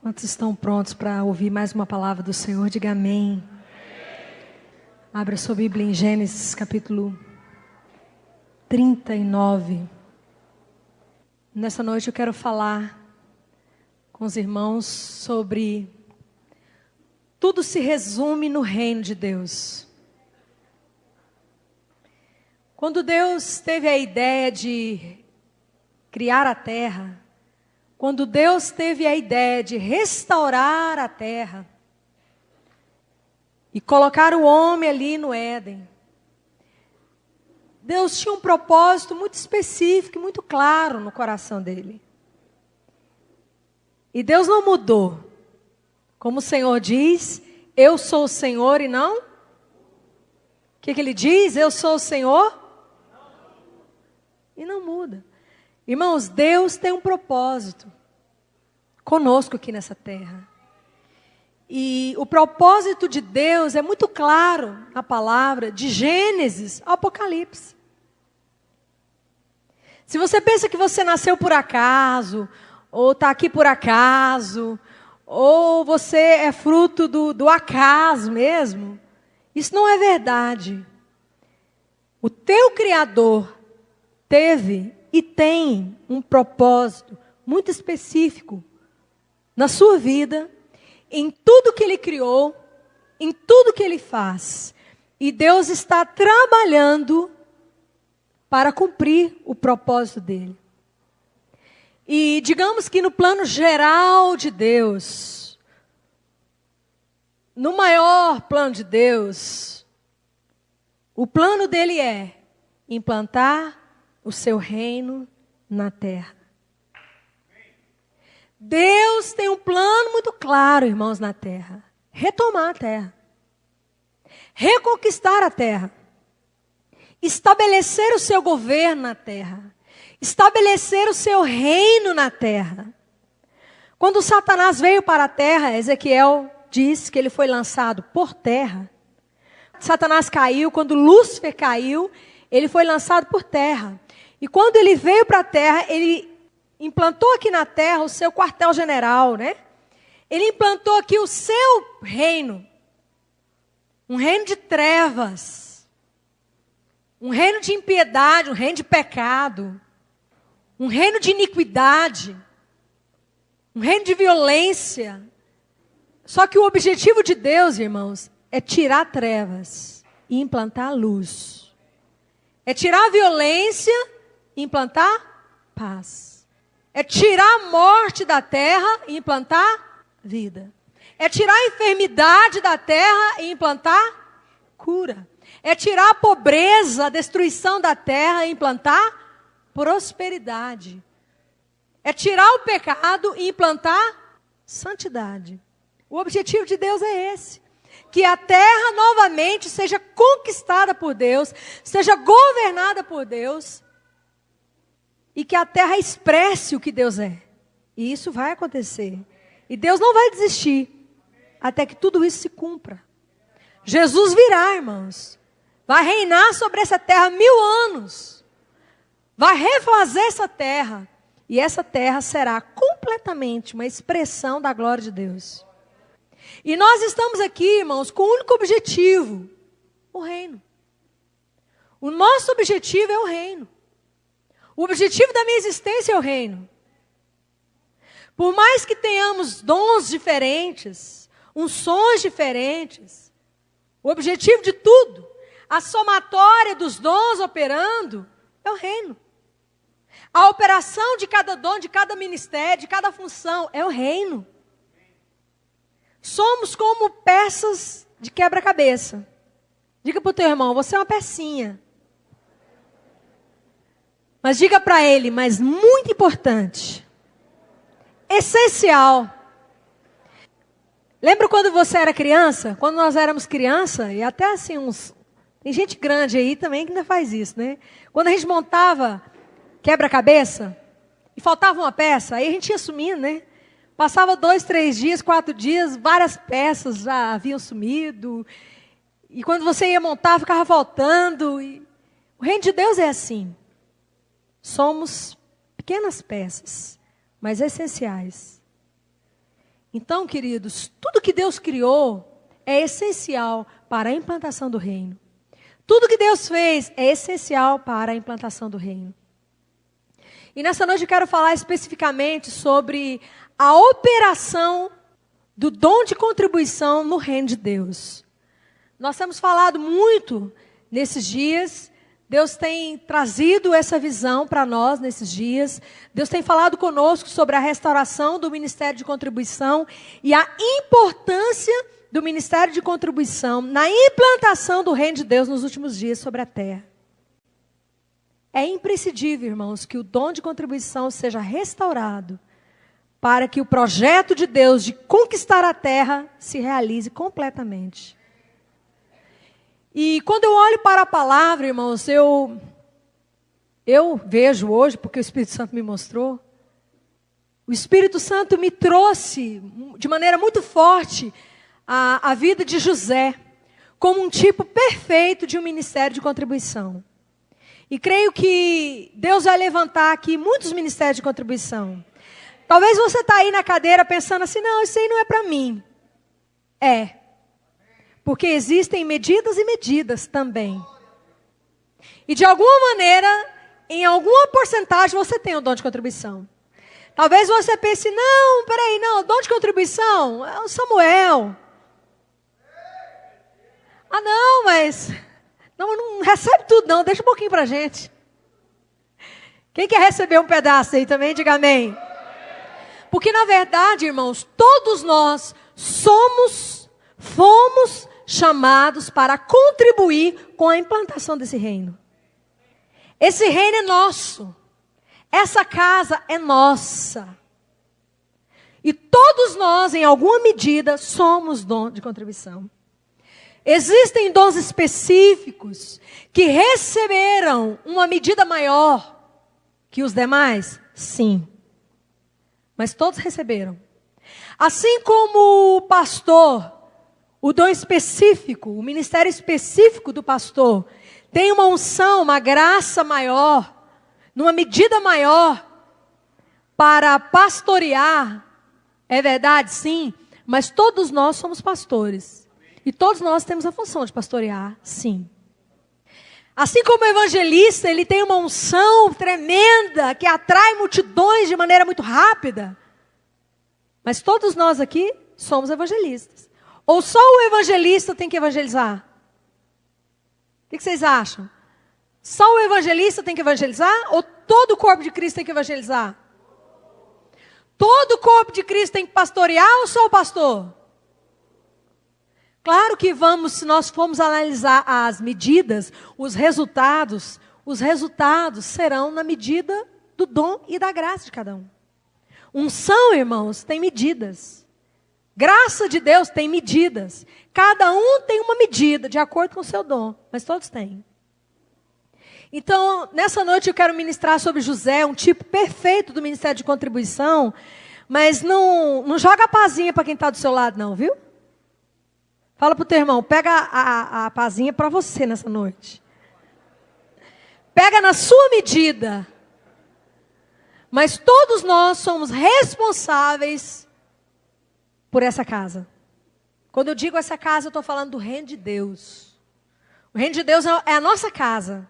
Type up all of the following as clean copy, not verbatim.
Quantos estão prontos para ouvir mais uma palavra do Senhor? Diga amém. Abra sua Bíblia em Gênesis capítulo 39. Nessa noite eu quero falar com os irmãos sobre tudo se resume no reino de Deus. Quando Deus teve a ideia de criar a terra, quando Deus teve a ideia de restaurar a terra e colocar o homem ali no Éden, Deus tinha um propósito muito específico e muito claro no coração dele. E Deus não mudou. Como o Senhor diz, eu sou o Senhor e não? O que ele diz? Eu sou o Senhor? E não muda. Irmãos, Deus tem um propósito conosco aqui nessa terra. E o propósito de Deus é muito claro na palavra, de Gênesis ao Apocalipse. Se você pensa que você nasceu por acaso, ou está aqui por acaso, ou você é fruto do acaso mesmo, isso não é verdade. O teu Criador teve e tem um propósito muito específico na sua vida, em tudo que Ele criou, em tudo que Ele faz. E Deus está trabalhando para cumprir o propósito dEle. E digamos que no plano geral de Deus, no maior plano de Deus, o plano dEle é implantar o seu reino na terra. Deus tem um plano muito claro, irmãos, na terra. Retomar a terra. Reconquistar a terra. Estabelecer o seu governo na terra. Estabelecer o seu reino na terra. Quando Satanás veio para a terra, Ezequiel diz que ele foi lançado por terra. Satanás caiu, quando Lúcifer caiu, ele foi lançado por terra. E quando ele veio para a terra, ele implantou aqui na terra o seu quartel-general, né? Ele implantou aqui o seu reino. Um reino de trevas. Um reino de impiedade, um reino de pecado. Um reino de iniquidade. Um reino de violência. Só que o objetivo de Deus, irmãos, é tirar trevas e implantar a luz. É tirar a violência e implantar paz. É tirar a morte da terra e implantar vida. É tirar a enfermidade da terra e implantar cura. É tirar a pobreza, a destruição da terra e implantar prosperidade. É tirar o pecado e implantar santidade. O objetivo de Deus é esse. Que a terra novamente seja conquistada por Deus, seja governada por Deus. E que a terra expresse o que Deus é. E isso vai acontecer. E Deus não vai desistir até que tudo isso se cumpra. Jesus virá, irmãos. Vai reinar sobre essa terra 1000 anos. Vai refazer essa terra. E essa terra será completamente uma expressão da glória de Deus. E nós estamos aqui, irmãos, com o único objetivo: o reino. O nosso objetivo é o reino. O objetivo da minha existência é o reino. Por mais que tenhamos dons diferentes, unções diferentes, o objetivo de tudo, a somatória dos dons operando, é o reino. A operação de cada dom, de cada ministério, de cada função, é o reino. Somos como peças de quebra-cabeça. Diga para o teu irmão, você é uma pecinha. Mas diga para ele, mas muito importante, essencial. Lembra quando você era criança? Quando nós éramos criança, e até assim tem gente grande aí também que ainda faz isso, né? Quando a gente montava quebra-cabeça, e faltava uma peça, aí a gente ia sumindo, né? Passava 2, 3 dias, 4 dias, várias peças já haviam sumido. E quando você ia montar, ficava faltando. E o reino de Deus é assim. Somos pequenas peças, mas essenciais. Então, queridos, tudo que Deus criou é essencial para a implantação do reino. Tudo que Deus fez é essencial para a implantação do reino. E nessa noite eu quero falar especificamente sobre a operação do dom de contribuição no reino de Deus. Nós temos falado muito nesses dias, Deus tem trazido essa visão para nós nesses dias, Deus tem falado conosco sobre a restauração do ministério de contribuição e a importância do ministério de contribuição na implantação do reino de Deus nos últimos dias sobre a terra. É imprescindível, irmãos, que o dom de contribuição seja restaurado para que o projeto de Deus de conquistar a terra se realize completamente. E quando eu olho para a palavra, irmãos, eu vejo hoje, porque o Espírito Santo me mostrou, o Espírito Santo me trouxe de maneira muito forte a vida de José como um tipo perfeito de um ministério de contribuição. E creio que Deus vai levantar aqui muitos ministérios de contribuição. Talvez você está aí na cadeira pensando assim, não, isso aí não é para mim. É. Porque existem medidas e medidas também. E de alguma maneira, em alguma porcentagem, você tem o dom de contribuição. Talvez você pense, não, peraí, não, o dom de contribuição é o Samuel. Ah, não, mas não recebe tudo não, deixa um pouquinho para a gente. Quem quer receber um pedaço aí também, diga amém. Porque na verdade, irmãos, todos nós fomos chamados para contribuir com a implantação desse reino. Esse reino é nosso. Essa casa é nossa. E todos nós, em alguma medida, somos dom de contribuição. Existem dons específicos que receberam uma medida maior que os demais? Sim. Mas todos receberam. Assim como o pastor, o dom específico, o ministério específico do pastor, tem uma unção, uma graça maior, numa medida maior, para pastorear, é verdade, sim, mas todos nós somos pastores. E todos nós temos a função de pastorear, sim. Assim como o evangelista, ele tem uma unção tremenda, que atrai multidões de maneira muito rápida. Mas todos nós aqui somos evangelistas. Ou só o evangelista tem que evangelizar? O que vocês acham? Só o evangelista tem que evangelizar? Ou todo o corpo de Cristo tem que evangelizar? Todo o corpo de Cristo tem que pastorear ou só o pastor? Claro que se nós formos analisar as medidas, os resultados serão na medida do dom e da graça de cada um. Unção, irmãos, tem medidas. Graça de Deus tem medidas. Cada um tem uma medida, de acordo com o seu dom, mas todos têm. Então, nessa noite eu quero ministrar sobre José, um tipo perfeito do ministério de contribuição, mas não joga a pazinha para quem está do seu lado não, viu? Fala para o teu irmão, pega a pazinha para você nessa noite. Pega na sua medida. Mas todos nós somos responsáveis por essa casa. Quando eu digo essa casa, eu estou falando do reino de Deus. O reino de Deus é a nossa casa.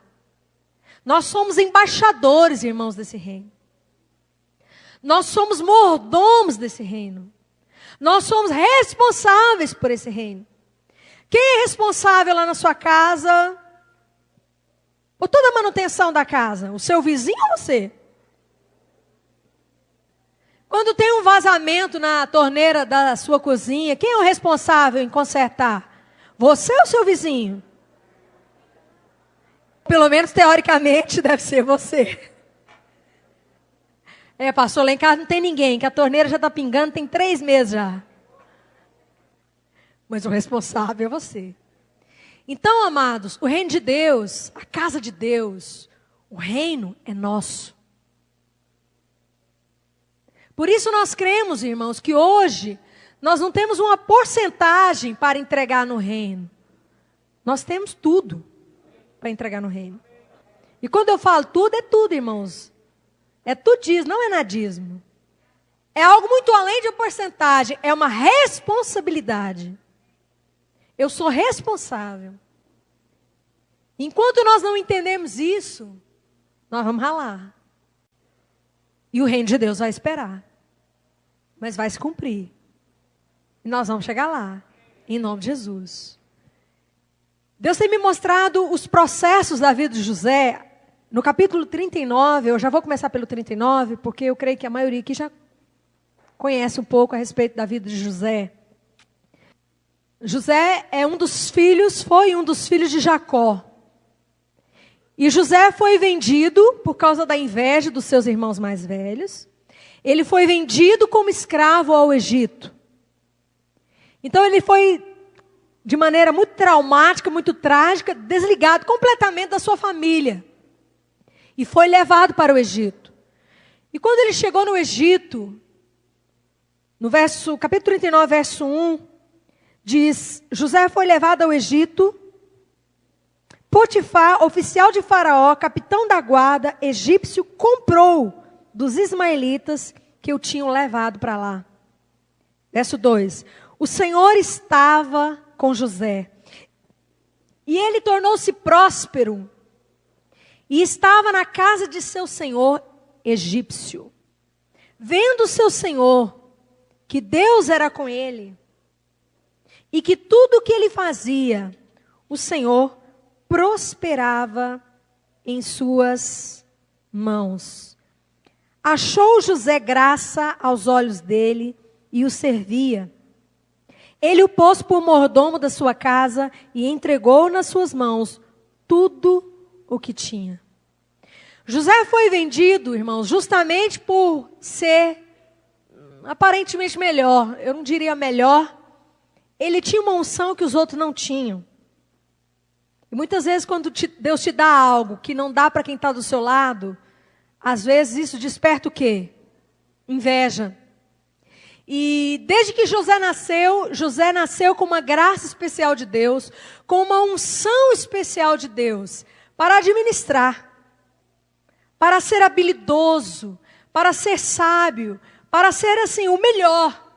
Nós somos embaixadores, irmãos, desse reino. Nós somos mordomos desse reino. Nós somos responsáveis por esse reino. Quem é responsável lá na sua casa por toda a manutenção da casa? O seu vizinho ou você? Quando tem um vazamento na torneira da sua cozinha, quem é o responsável em consertar? Você ou seu vizinho? Pelo menos teoricamente deve ser você. Pastor, lá em casa não tem ninguém, que a torneira já está pingando, tem 3 meses já. Mas o responsável é você. Então, amados, o reino de Deus, a casa de Deus, o reino é nosso. Por isso nós cremos, irmãos, que hoje nós não temos uma porcentagem para entregar no reino. Nós temos tudo para entregar no reino. E quando eu falo tudo, é tudo, irmãos. É tudismo, não é nadismo. É algo muito além de uma porcentagem, é uma responsabilidade. Eu sou responsável. Enquanto nós não entendemos isso, nós vamos ralar. E o reino de Deus vai esperar. Mas vai se cumprir. E nós vamos chegar lá, em nome de Jesus. Deus tem me mostrado os processos da vida de José. No capítulo 39, eu já vou começar pelo 39, porque eu creio que a maioria aqui já conhece um pouco a respeito da vida de José. José foi um dos filhos de Jacó. E José foi vendido por causa da inveja dos seus irmãos mais velhos. Ele foi vendido como escravo ao Egito. Então ele foi, de maneira muito traumática, muito trágica, desligado completamente da sua família. E foi levado para o Egito. E quando ele chegou no Egito, no capítulo 39, verso 1, diz: José foi levado ao Egito. Potifar, oficial de Faraó, capitão da guarda, egípcio, comprou dos ismaelitas que o tinham levado para lá. Verso 2. O Senhor estava com José. E ele tornou-se próspero. E estava na casa de seu senhor egípcio. Vendo seu senhor que Deus era com ele. E que tudo o que ele fazia, o Senhor prosperava em suas mãos. Achou José graça aos olhos dele e o servia. Ele o pôs por mordomo da sua casa e entregou nas suas mãos tudo o que tinha. José foi vendido, irmãos, justamente por ser aparentemente melhor. Eu não diria melhor. Ele tinha uma unção que os outros não tinham. E muitas vezes quando Deus te dá algo que não dá para quem está do seu lado, às vezes isso desperta o quê? Inveja. E desde que José nasceu com uma graça especial de Deus, com uma unção especial de Deus, para administrar, para ser habilidoso, para ser sábio, para ser assim o melhor.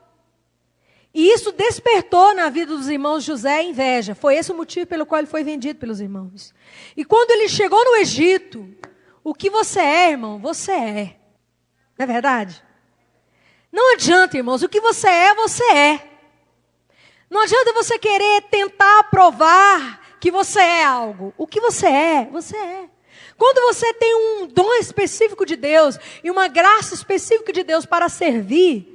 E isso despertou na vida dos irmãos José inveja. Foi esse o motivo pelo qual ele foi vendido pelos irmãos. E quando ele chegou no Egito, o que você é, irmão, você é. Não é verdade? Não adianta, irmãos, o que você é, você é. Não adianta você querer tentar provar que você é algo. O que você é, você é. Quando você tem um dom específico de Deus e uma graça específica de Deus para servir,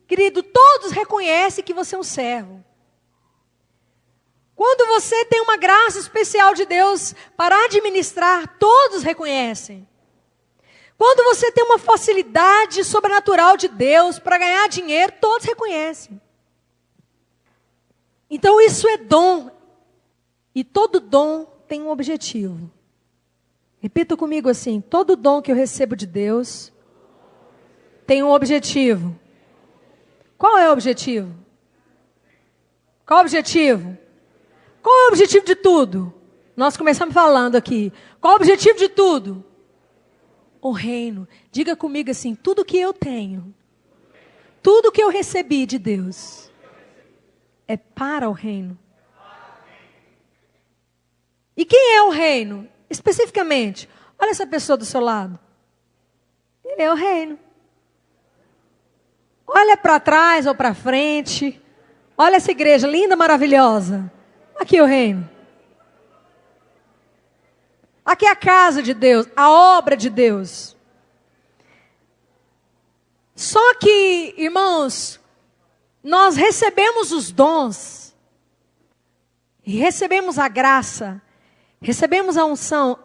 querido, todos reconhecem que você é um servo. Quando você tem uma graça especial de Deus para administrar, todos reconhecem. Quando você tem uma facilidade sobrenatural de Deus para ganhar dinheiro, todos reconhecem. Então isso é dom. E todo dom tem um objetivo. Repita comigo assim: todo dom que eu recebo de Deus tem um objetivo. Qual é o objetivo? Qual é o objetivo? Qual é o objetivo de tudo? Nós começamos falando aqui. Qual é o objetivo de tudo? O reino. Diga comigo assim: tudo que eu tenho, tudo que eu recebi de Deus, é para o reino. E quem é o reino? Especificamente, olha essa pessoa do seu lado. Ele é o reino. Olha para trás ou para frente. Olha essa igreja linda, maravilhosa. Aqui é o reino. Aqui é a casa de Deus, a obra de Deus. Só que, irmãos, nós recebemos os dons, e recebemos a graça, recebemos a unção,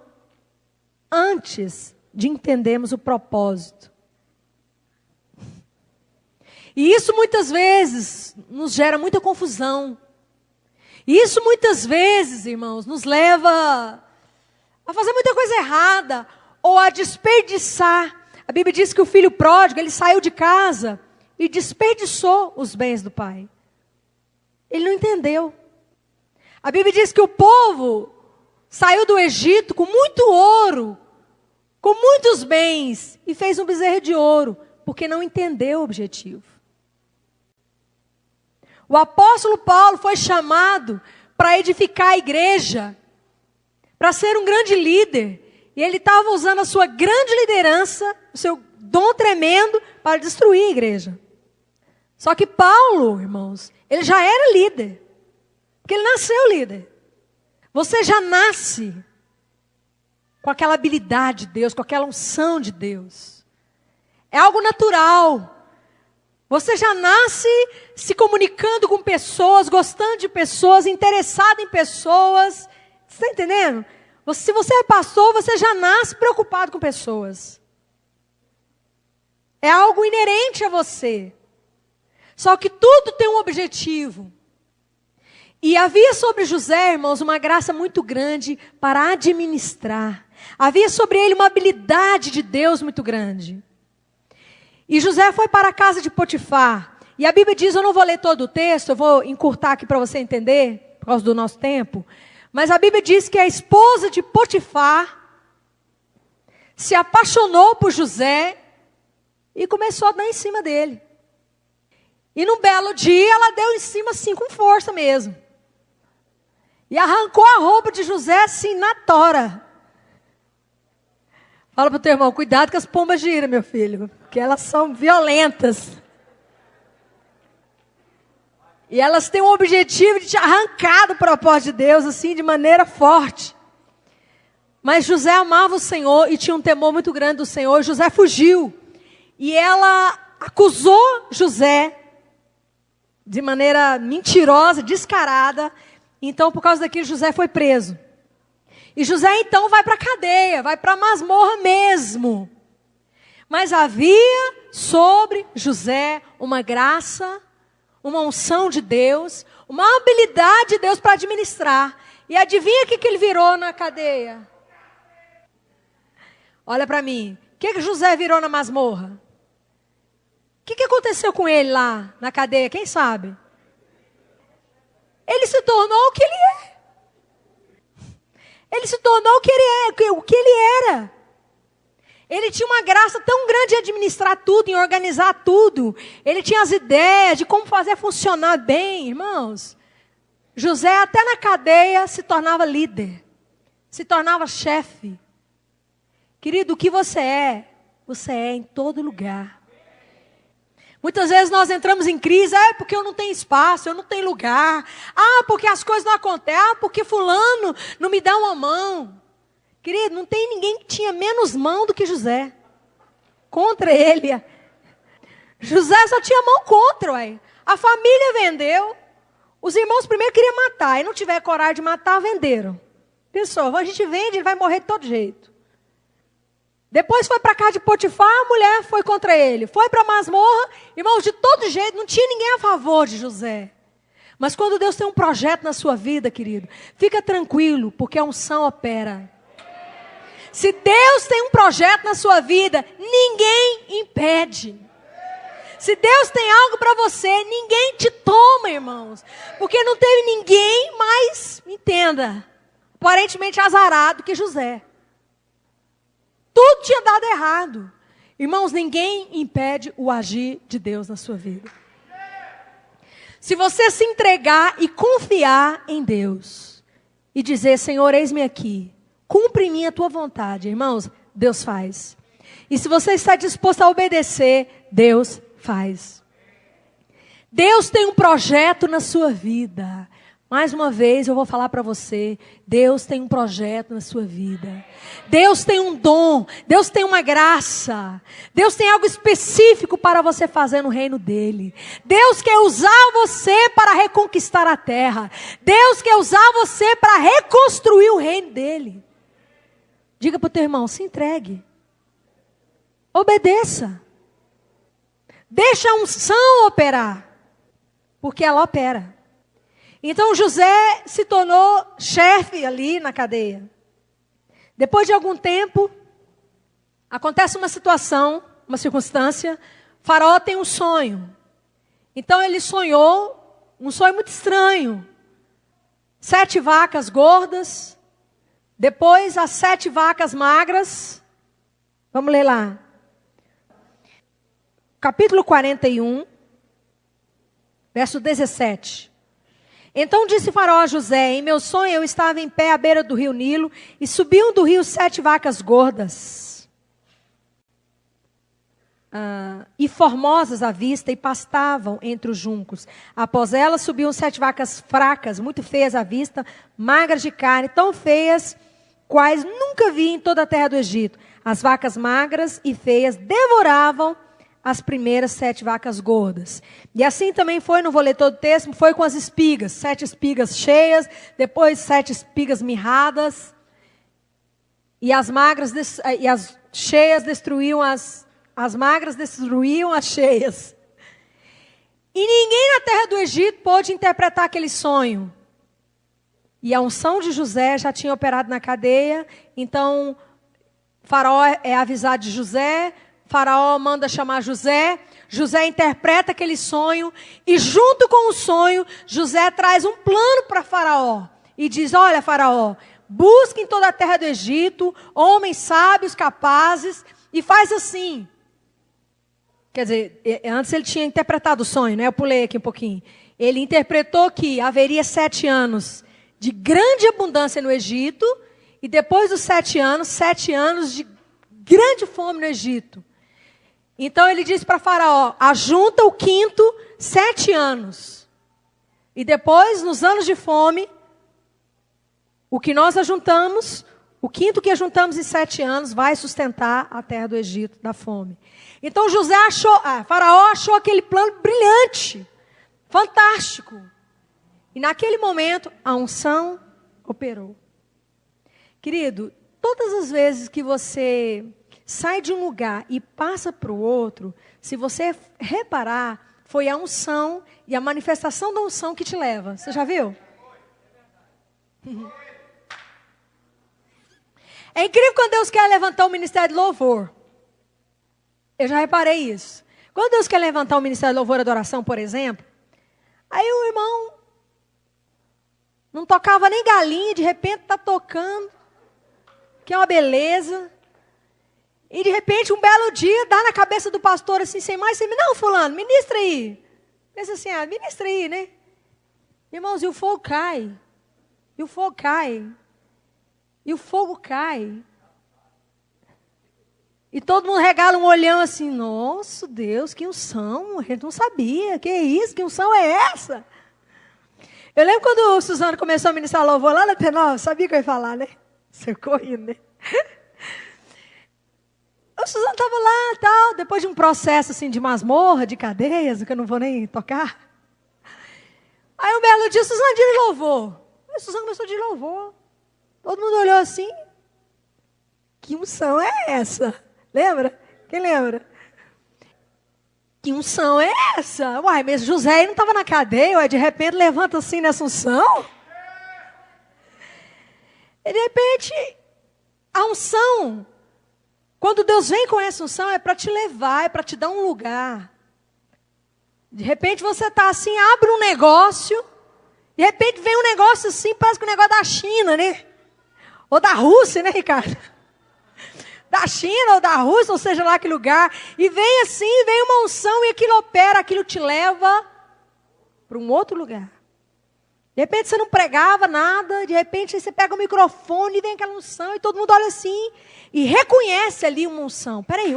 antes de entendermos o propósito. E isso muitas vezes nos gera muita confusão. E isso muitas vezes, irmãos, nos leva a fazer muita coisa errada, ou a desperdiçar. A Bíblia diz que o filho pródigo, ele saiu de casa e desperdiçou os bens do pai. Ele não entendeu. A Bíblia diz que o povo saiu do Egito com muito ouro, com muitos bens, e fez um bezerro de ouro, porque não entendeu o objetivo. O apóstolo Paulo foi chamado para edificar a igreja, para ser um grande líder. E ele estava usando a sua grande liderança, o seu dom tremendo, para destruir a igreja. Só que Paulo, irmãos, ele já era líder. Porque ele nasceu líder. Você já nasce com aquela habilidade de Deus, com aquela unção de Deus. É algo natural. Você já nasce se comunicando com pessoas, gostando de pessoas, interessado em pessoas. Você está entendendo? Se você é pastor, você já nasce preocupado com pessoas. É algo inerente a você. Só que tudo tem um objetivo. E havia sobre José, irmãos, uma graça muito grande para administrar. Havia sobre ele uma habilidade de Deus muito grande. E José foi para a casa de Potifar. E a Bíblia diz, eu não vou ler todo o texto, eu vou encurtar aqui para você entender, por causa do nosso tempo. Mas a Bíblia diz que a esposa de Potifar se apaixonou por José e começou a dar em cima dele. E num belo dia ela deu em cima assim com força mesmo. E arrancou a roupa de José assim na tora. Fala para o teu irmão, cuidado que as pombas giram, meu filho. Porque elas são violentas. E elas têm o objetivo de te arrancar do propósito de Deus, assim, de maneira forte. Mas José amava o Senhor e tinha um temor muito grande do Senhor. E José fugiu. E ela acusou José de maneira mentirosa, descarada. Então, por causa daquilo, José foi preso. E José, então, vai para a cadeia, vai para a masmorra mesmo. Mas havia sobre José uma graça, uma unção de Deus, uma habilidade de Deus para administrar. E adivinha o que ele virou na cadeia? Olha para mim. O que José virou na masmorra? O que aconteceu com ele lá na cadeia? Quem sabe? Ele se tornou o que ele é. Ele se tornou o que ele é, o que ele era. Ele tinha uma graça tão grande em administrar tudo, em organizar tudo. Ele tinha as ideias de como fazer funcionar bem, irmãos. José, até na cadeia, se tornava líder. Se tornava chefe. Querido, o que você é em todo lugar. Muitas vezes nós entramos em crise, porque eu não tenho espaço, eu não tenho lugar. Porque as coisas não acontecem, porque fulano não me dá uma mão. Querido, não tem ninguém que tinha menos mão do que José. Contra ele. José só tinha mão contra, ué. A família vendeu. Os irmãos primeiro queriam matar. E não tiver coragem de matar, venderam. Pensou, a gente vende, ele vai morrer de todo jeito. Depois foi para a casa de Potifar, a mulher foi contra ele. Foi para a masmorra, irmãos, de todo jeito, não tinha ninguém a favor de José. Mas quando Deus tem um projeto na sua vida, querido, fica tranquilo, porque a unção opera. Se Deus tem um projeto na sua vida, ninguém impede. Se Deus tem algo para você, ninguém te toma, irmãos. Porque não teve ninguém mais, entenda, aparentemente azarado que José. Tudo tinha dado errado. Irmãos, ninguém impede o agir de Deus na sua vida. Se você se entregar e confiar em Deus, e dizer, Senhor, eis-me aqui, cumpre em mim a tua vontade, irmãos, Deus faz. E se você está disposto a obedecer, Deus faz. Deus tem um projeto na sua vida. Mais uma vez eu vou falar para você, Deus tem um projeto na sua vida. Deus tem um dom, Deus tem uma graça. Deus tem algo específico para você fazer no reino dele. Deus quer usar você para reconquistar a terra. Deus quer usar você para reconstruir o reino dele. Diga para o teu irmão, se entregue. Obedeça. Deixa a unção operar, porque ela opera. Então José se tornou chefe ali na cadeia. Depois de algum tempo, acontece uma situação, uma circunstância, Faraó tem um sonho. Então ele sonhou um sonho muito estranho. 7 vacas gordas, depois as 7 vacas magras. Vamos ler lá. capítulo 41, verso 17. Então disse Faraó a José: em meu sonho eu estava em pé à beira do rio Nilo, e subiam do rio 7 vacas gordas, e formosas à vista, e pastavam entre os juncos. Após elas subiam 7 vacas fracas, muito feias à vista, magras de carne, tão feias, quais nunca vi em toda a terra do Egito. As vacas magras e feias devoravam as primeiras 7 vacas gordas. E assim também foi, não vou ler todo o texto, foi com as espigas. 7 espigas cheias, depois 7 espigas mirradas. E as magras e as cheias destruíam as magras destruíam as cheias. E ninguém na terra do Egito pôde interpretar aquele sonho. E a unção de José já tinha operado na cadeia. Então, Faraó é avisado de José. Faraó manda chamar José. José interpreta aquele sonho. E junto com o sonho, José traz um plano para Faraó. E diz: olha, Faraó, busque em toda a terra do Egito homens sábios, capazes. E faz assim. Quer dizer, antes ele tinha interpretado o sonho, né? Eu pulei aqui um pouquinho. Ele interpretou que haveria 7 anos de grande abundância no Egito. E depois dos 7 anos de grande fome no Egito. Então ele disse para Faraó: ajunta o quinto 7 anos. E depois, nos anos de fome, o que nós ajuntamos, o quinto que ajuntamos em 7 anos, vai sustentar a terra do Egito da fome. Então Faraó achou aquele plano brilhante, fantástico. E naquele momento, a unção operou. Querido, todas as vezes que você sai de um lugar e passa para o outro, se você reparar, foi a unção e a manifestação da unção que te leva. Você já viu? É incrível quando Deus quer levantar o ministério de louvor. Eu já reparei isso. Quando Deus quer levantar o ministério de louvor e adoração, por exemplo, aí o irmão não tocava nem galinha, de repente está tocando, que é uma beleza. E de repente, um belo dia, dá na cabeça do pastor assim, sem mais, sem menos: não, fulano, ministra aí. Pensa assim: ministra aí, né? Irmãos, e o fogo cai. E o fogo cai. E o fogo cai. E todo mundo regala um olhão assim: nossa, Deus, que unção, a gente não sabia, que é isso, que unção é essa? Eu lembro quando o Suzano começou a ministrar louvor lá na T9, sabia que eu ia falar, né? Você correndo, né? O Suzano estava lá, tal, depois de um processo assim de masmorra, de cadeias, que eu não vou nem tocar. Aí um belo dia, Suzano de louvor. Aí o Suzano começou de louvor. Todo mundo olhou assim: que unção é essa? Lembra? Quem lembra? Que unção é essa? Uai, mas José não estava na cadeia, uai, de repente levanta assim nessa unção. E de repente, a unção, quando Deus vem com essa unção, é para te levar, é para te dar um lugar. De repente você está assim, abre um negócio, de repente vem um negócio assim, parece que o negócio da China, né? Ou da Rússia, né, Ricardo? Da China ou da Rússia, ou seja lá que lugar. E vem assim, vem uma unção e aquilo opera, aquilo te leva para um outro lugar. De repente você não pregava nada, de repente você pega o microfone e vem aquela unção e todo mundo olha assim e reconhece ali uma unção. Peraí,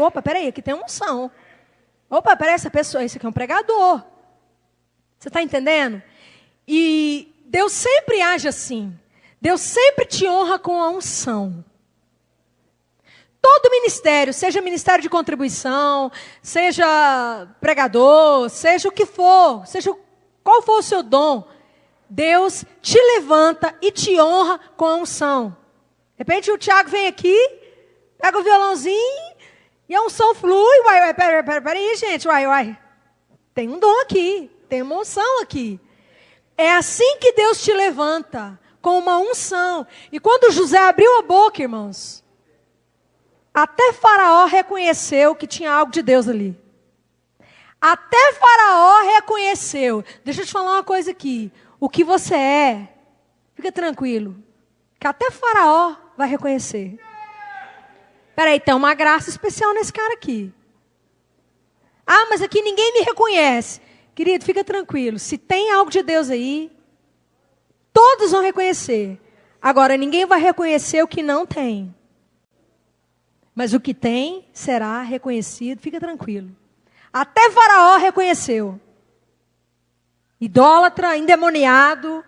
aqui tem uma unção. Opa, peraí, essa pessoa, esse aqui é um pregador. Você está entendendo? E Deus sempre age assim. Deus sempre te honra com a unção. Todo ministério, seja ministério de contribuição, seja pregador, seja o que for, seja qual for o seu dom, Deus te levanta e te honra com a unção. De repente o Tiago vem aqui, pega o violãozinho e a unção flui. Peraí, gente, tem um dom aqui, tem uma unção aqui. É assim que Deus te levanta, com uma unção. E quando José abriu a boca, irmãos, até Faraó reconheceu que tinha algo de Deus ali. Até Faraó reconheceu. Deixa eu te falar uma coisa aqui. O que você é, fica tranquilo, que até Faraó vai reconhecer. Peraí, tem uma graça especial nesse cara aqui. Ah, mas aqui ninguém me reconhece. Querido, fica tranquilo. Se tem algo de Deus aí, todos vão reconhecer. Agora, ninguém vai reconhecer o que não tem. Mas o que tem será reconhecido. Fica tranquilo. Até Faraó reconheceu. Idólatra, endemoniado,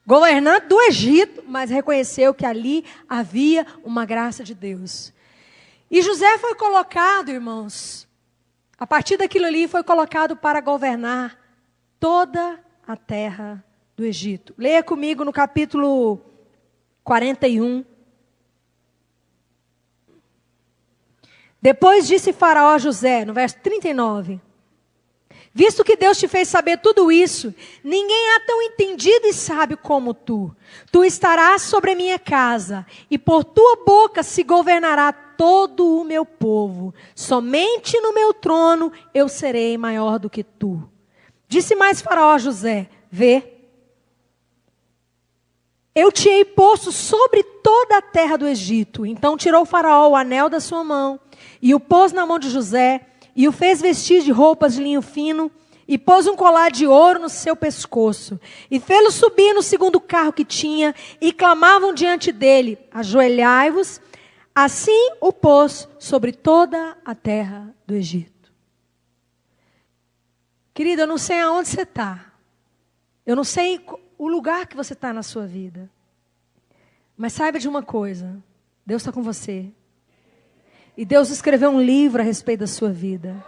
governante do Egito, mas reconheceu que ali havia uma graça de Deus. E José foi colocado, irmãos, a partir daquilo ali foi colocado para governar toda a terra do Egito. Leia comigo no capítulo 41. Depois disse Faraó a José, no verso 39. Visto que Deus te fez saber tudo isso, ninguém há tão entendido e sábio como tu. Tu estarás sobre a minha casa, e por tua boca se governará todo o meu povo. Somente no meu trono eu serei maior do que tu. Disse mais Faraó a José, vê, eu te hei posto sobre toda a terra do Egito. Então tirou Faraó o anel da sua mão, e o pôs na mão de José, e o fez vestir de roupas de linho fino, e pôs um colar de ouro no seu pescoço, e fê-lo subir no segundo carro que tinha, e clamavam diante dele, ajoelhai-vos. Assim o pôs sobre toda a terra do Egito. Querido, eu não sei aonde você está, eu não sei o lugar que você está na sua vida, mas saiba de uma coisa, Deus está com você. E Deus escreveu um livro a respeito da sua vida.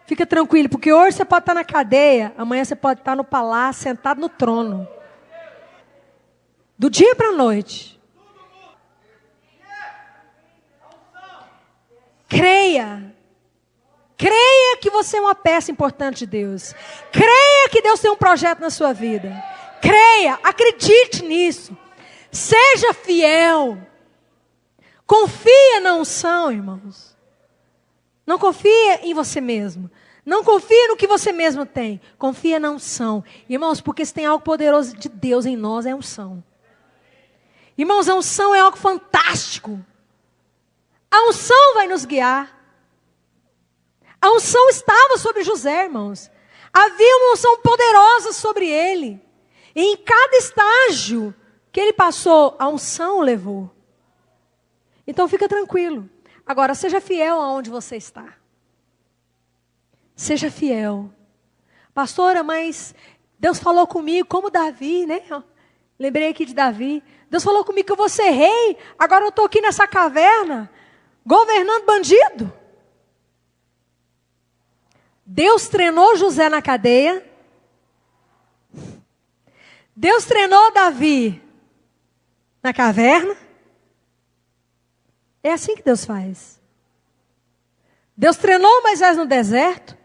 Fica tranquilo, porque hoje você pode estar na cadeia, amanhã você pode estar no palácio, sentado no trono. Do dia para a noite. Creia. Creia que você é uma peça importante de Deus. Creia que Deus tem um projeto na sua vida. Creia, acredite nisso. Seja fiel. Confia na unção, irmãos. Não confia em você mesmo. Não confia no que você mesmo tem. Confia na unção. Irmãos, porque se tem algo poderoso de Deus em nós, é a unção. Irmãos, a unção é algo fantástico. A unção vai nos guiar. A unção estava sobre José, irmãos. Havia uma unção poderosa sobre ele. E em cada estágio que ele passou, a unção o levou. Então fica tranquilo. Agora, seja fiel aonde você está. Seja fiel. Pastora, mas Deus falou comigo, como Davi, né? Lembrei aqui de Davi. Deus falou comigo que eu vou ser rei. Agora eu estou aqui nessa caverna, governando bandido. Deus treinou José na cadeia. Deus treinou Davi na caverna. É assim que Deus faz. Deus treinou Moisés no deserto.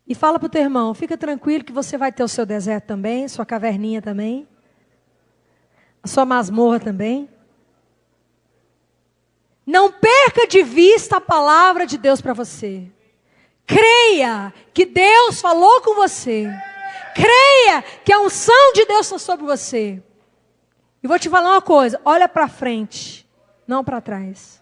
E fala para o teu irmão, fica tranquilo que você vai ter o seu deserto também, sua caverninha também. A sua masmorra também. Não perca de vista a palavra de Deus para você. Creia que Deus falou com você. Creia que a unção de Deus está sobre você. E vou te falar uma coisa, olha para frente. Não para trás.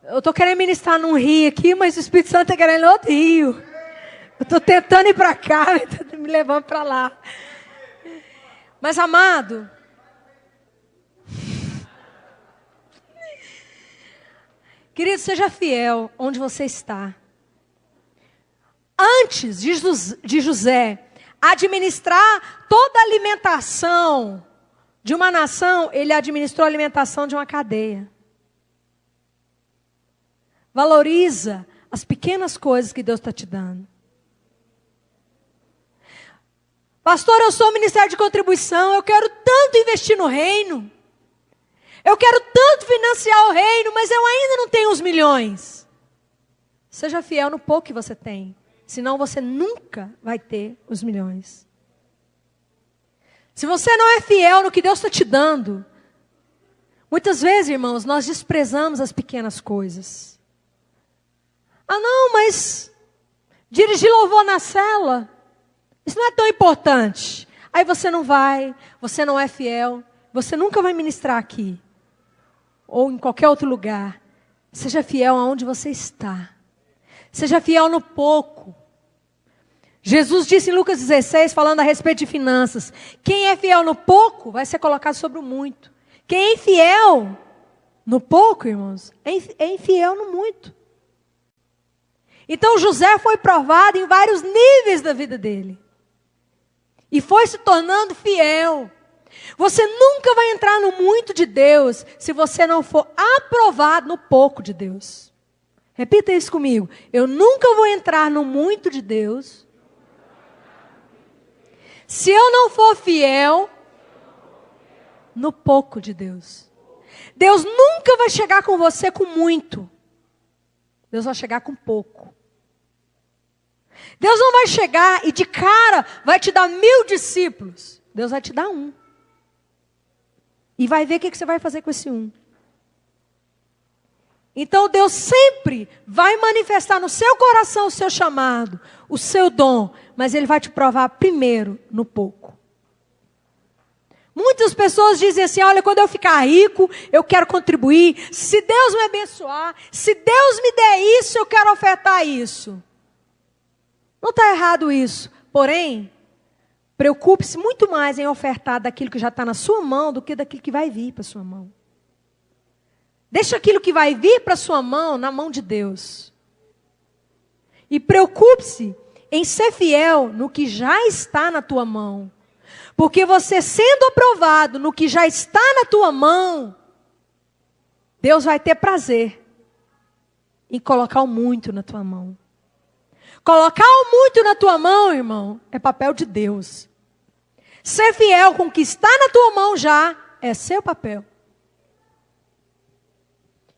Eu estou querendo ministrar num rio aqui, mas o Espírito Santo está querendo outro rio. Eu estou tentando ir para cá, me levando para lá. Mas, amado, querido, seja fiel onde você está. Antes de José administrar toda a alimentação de uma nação, ele administrou a alimentação de uma cadeia. Valoriza as pequenas coisas que Deus está te dando. Pastor, eu sou o Ministério de Contribuição, eu quero tanto investir no reino. Eu quero tanto financiar o reino, mas eu ainda não tenho os milhões. Seja fiel no pouco que você tem, senão você nunca vai ter os milhões. Se você não é fiel no que Deus está te dando, muitas vezes, irmãos, nós desprezamos as pequenas coisas. Ah, não, mas dirigir louvor na cela, isso não é tão importante. Aí você não vai, você não é fiel, você nunca vai ministrar aqui. ou em qualquer outro lugar. Seja fiel aonde você está. Seja fiel no pouco. Jesus disse em Lucas 16, falando a respeito de finanças: quem é fiel no pouco vai ser colocado sobre o muito. Quem é infiel no pouco, irmãos, é infiel no muito. Então José foi provado em vários níveis da vida dele. E foi se tornando fiel. Você nunca vai entrar no muito de Deus se você não for aprovado no pouco de Deus. Repita isso comigo. Eu nunca vou entrar no muito de Deus se eu não for fiel no pouco de Deus. Deus nunca vai chegar com você com muito. Deus vai chegar com pouco. Deus não vai chegar e de cara vai te dar 1000 discípulos. Deus vai te dar um. E vai ver o que você vai fazer com esse um. Então Deus sempre vai manifestar no seu coração o seu chamado, o seu dom. Mas Ele vai te provar primeiro no pouco. Muitas pessoas dizem assim: olha, quando eu ficar rico, eu quero contribuir. Se Deus me abençoar, se Deus me der isso, eu quero ofertar isso. Não está errado isso. Porém, preocupe-se muito mais em ofertar daquilo que já está na sua mão do que daquilo que vai vir para a sua mão. Deixa aquilo que vai vir para a sua mão na mão de Deus. E preocupe-se em ser fiel no que já está na tua mão. Porque você sendo aprovado no que já está na tua mão, Deus vai ter prazer em colocar o muito na tua mão. Colocar o muito na tua mão, irmão, é papel de Deus. Ser fiel com o que está na tua mão já é seu papel.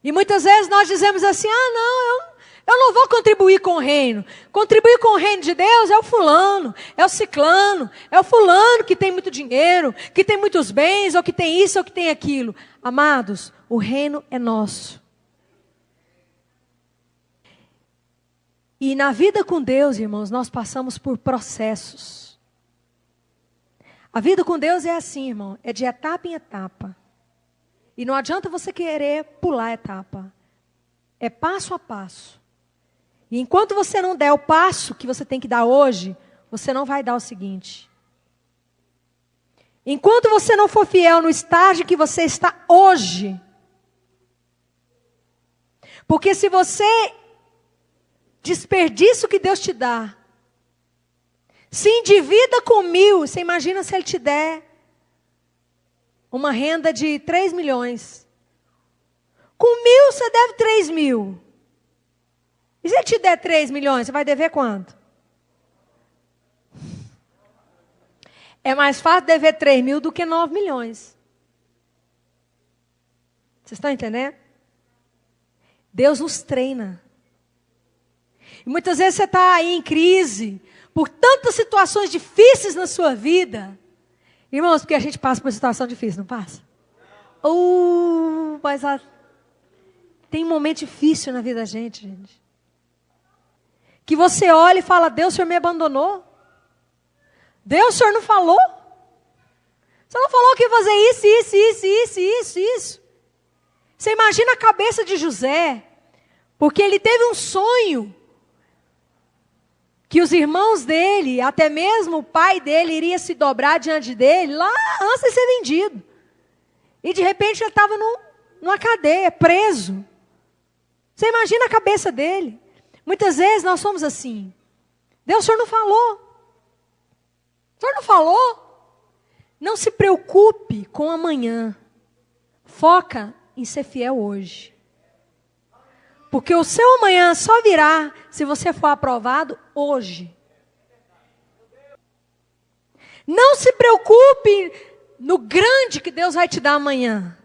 E muitas vezes nós dizemos assim: ah, não, eu não vou contribuir com o reino. Contribuir com o reino de Deus é o fulano, é o ciclano, é o fulano que tem muito dinheiro, que tem muitos bens, ou que tem isso, ou que tem aquilo. Amados, o reino é nosso. E na vida com Deus, irmãos, nós passamos por processos. A vida com Deus é assim, irmão, é de etapa em etapa. E não adianta você querer pular a etapa. É passo a passo. E enquanto você não der o passo que você tem que dar hoje, você não vai dar o seguinte. Enquanto você não for fiel no estágio que você está hoje. Porque se você desperdiça o que Deus te dá, se endivida com 1000, você imagina se Ele te der uma renda de 3 milhões. Com 1000 você deve 3 mil. E se Ele te der 3 milhões, você vai dever quanto? É mais fácil dever 3 mil do que 9 milhões. Vocês estão entendendo? Deus nos treina. E muitas vezes você está aí em crise, por tantas situações difíceis na sua vida. Irmãos, porque a gente passa por situação difícil, não passa? Mas tem um momento difícil na vida da gente. Que você olha e fala: Deus, o Senhor me abandonou? Deus, o Senhor não falou? Você não falou que ia fazer isso. Você imagina a cabeça de José, porque ele teve um sonho, que os irmãos dele, até mesmo o pai dele, iria se dobrar diante dele, lá antes de ser vendido. E de repente ele estava numa cadeia, preso. Você imagina a cabeça dele. Muitas vezes nós somos assim. Deus, o Senhor não falou. O Senhor não falou. Não se preocupe com amanhã. Foca em ser fiel hoje. Porque o seu amanhã só virá se você for aprovado hoje. Não se preocupe no grande que Deus vai te dar amanhã.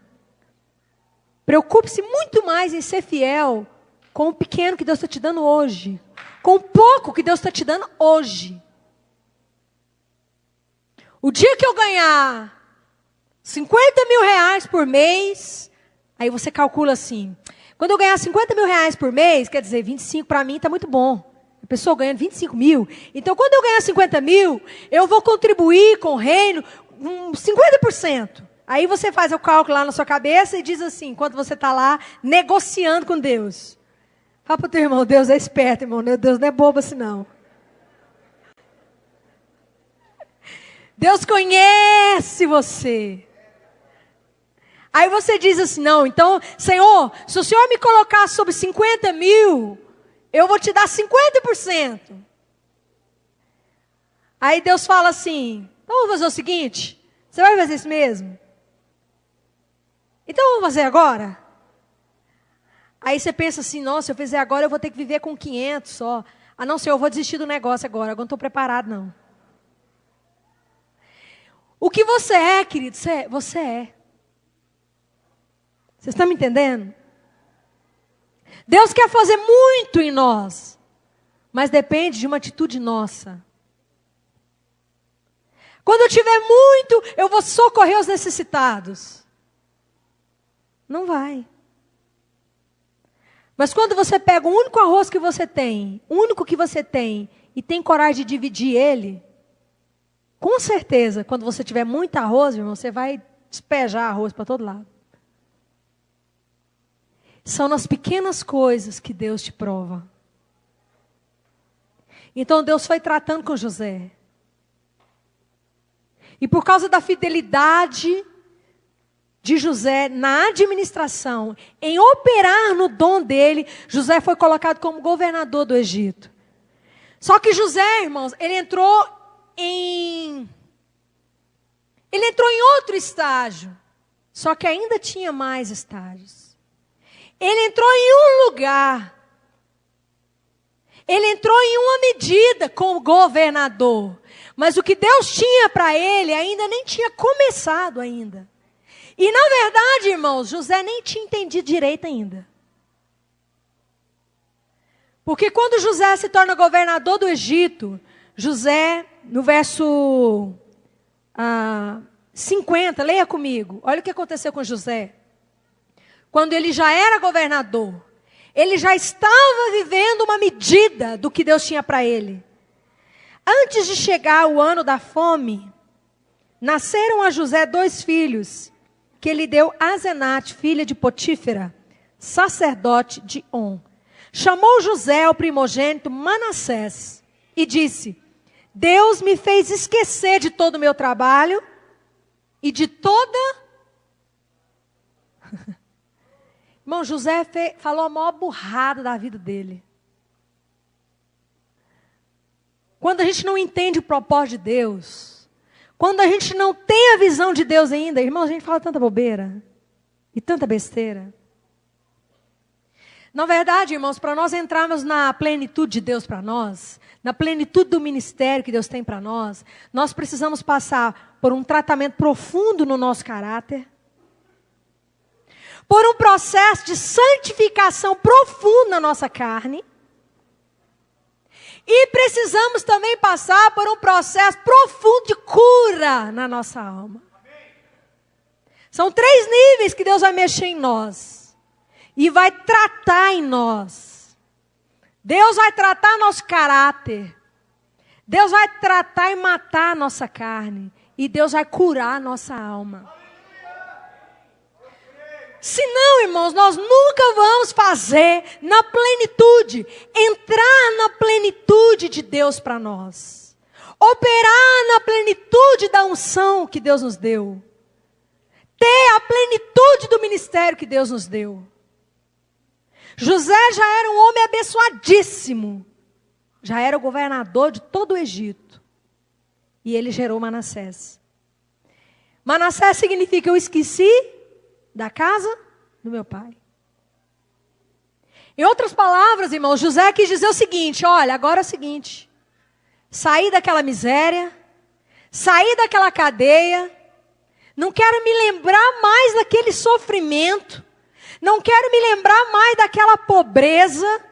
Preocupe-se muito mais em ser fiel com o pequeno que Deus está te dando hoje. Com o pouco que Deus está te dando hoje. O dia que eu ganhar 50 mil reais por mês, aí você calcula assim: quando eu ganhar 50 mil reais por mês, quer dizer, 25 para mim está muito bom. A pessoa ganhando 25 mil. Então, quando eu ganhar 50 mil, eu vou contribuir com o reino 50%. Aí você faz o cálculo lá na sua cabeça e diz assim, enquanto você está lá negociando com Deus. Fala para o teu irmão, Deus é esperto, irmão. Deus não é bobo assim, não. Deus conhece você. Aí você diz assim, não, então, Senhor, se o Senhor me colocar sobre 50 mil, eu vou te dar 50%. Aí Deus fala assim, então vamos fazer o seguinte, você vai fazer isso mesmo? Então vamos fazer agora? Aí você pensa assim, nossa, se eu fizer agora eu vou ter que viver com 500 só. Ah não, Senhor, eu vou desistir do negócio agora não estou preparado não. O que você é, querido, você é. Vocês estão me entendendo? Deus quer fazer muito em nós, mas depende de uma atitude nossa. Quando eu tiver muito, eu vou socorrer os necessitados. Não vai. Mas quando você pega o único arroz que você tem, o único que você tem, e tem coragem de dividir ele, com certeza, quando você tiver muito arroz, irmão, você vai despejar arroz para todo lado. São nas pequenas coisas que Deus te prova. Então Deus foi tratando com José. E por causa da fidelidade de José na administração, em operar no dom dele, José foi colocado como governador do Egito. Só que José, irmãos, ele entrou em outro estágio. Só que ainda tinha mais estágios. Ele entrou em um lugar. Ele entrou em uma medida como governador. Mas o que Deus tinha para ele ainda nem tinha começado ainda. E na verdade, irmãos, José nem tinha entendido direito ainda. Porque quando José se torna governador do Egito, José, no verso 50, leia comigo. Olha o que aconteceu com José. Quando ele já era governador, ele já estava vivendo uma medida do que Deus tinha para ele. Antes de chegar o ano da fome, nasceram a José 2 filhos, que ele deu a Asenate, filha de Potífera, sacerdote de On. Chamou José, o primogênito, Manassés, e disse, Deus me fez esquecer de todo o meu trabalho e de toda... Irmão, José falou a maior burrada da vida dele. Quando a gente não entende o propósito de Deus, quando a gente não tem a visão de Deus ainda, irmão, a gente fala tanta bobeira e tanta besteira. Na verdade, irmãos, para nós entrarmos na plenitude de Deus para nós, na plenitude do ministério que Deus tem para nós, nós precisamos passar por um tratamento profundo no nosso caráter, por um processo de santificação profunda na nossa carne, e precisamos também passar por um processo profundo de cura na nossa alma. São 3 níveis que Deus vai mexer em nós. E vai tratar em nós. Deus vai tratar nosso caráter. Deus vai tratar e matar a nossa carne. E Deus vai curar a nossa alma. Senão, irmãos, nós nunca vamos fazer na plenitude, entrar na plenitude de Deus para nós. Operar na plenitude da unção que Deus nos deu. Ter a plenitude do ministério que Deus nos deu. José já era um homem abençoadíssimo. Já era o governador de todo o Egito. E ele gerou Manassés. Manassés significa eu esqueci da casa do meu pai. Em outras palavras, irmãos, José quis dizer o seguinte, olha, agora é o seguinte, saí daquela miséria, saí daquela cadeia, não quero me lembrar mais daquele sofrimento, não quero me lembrar mais daquela pobreza,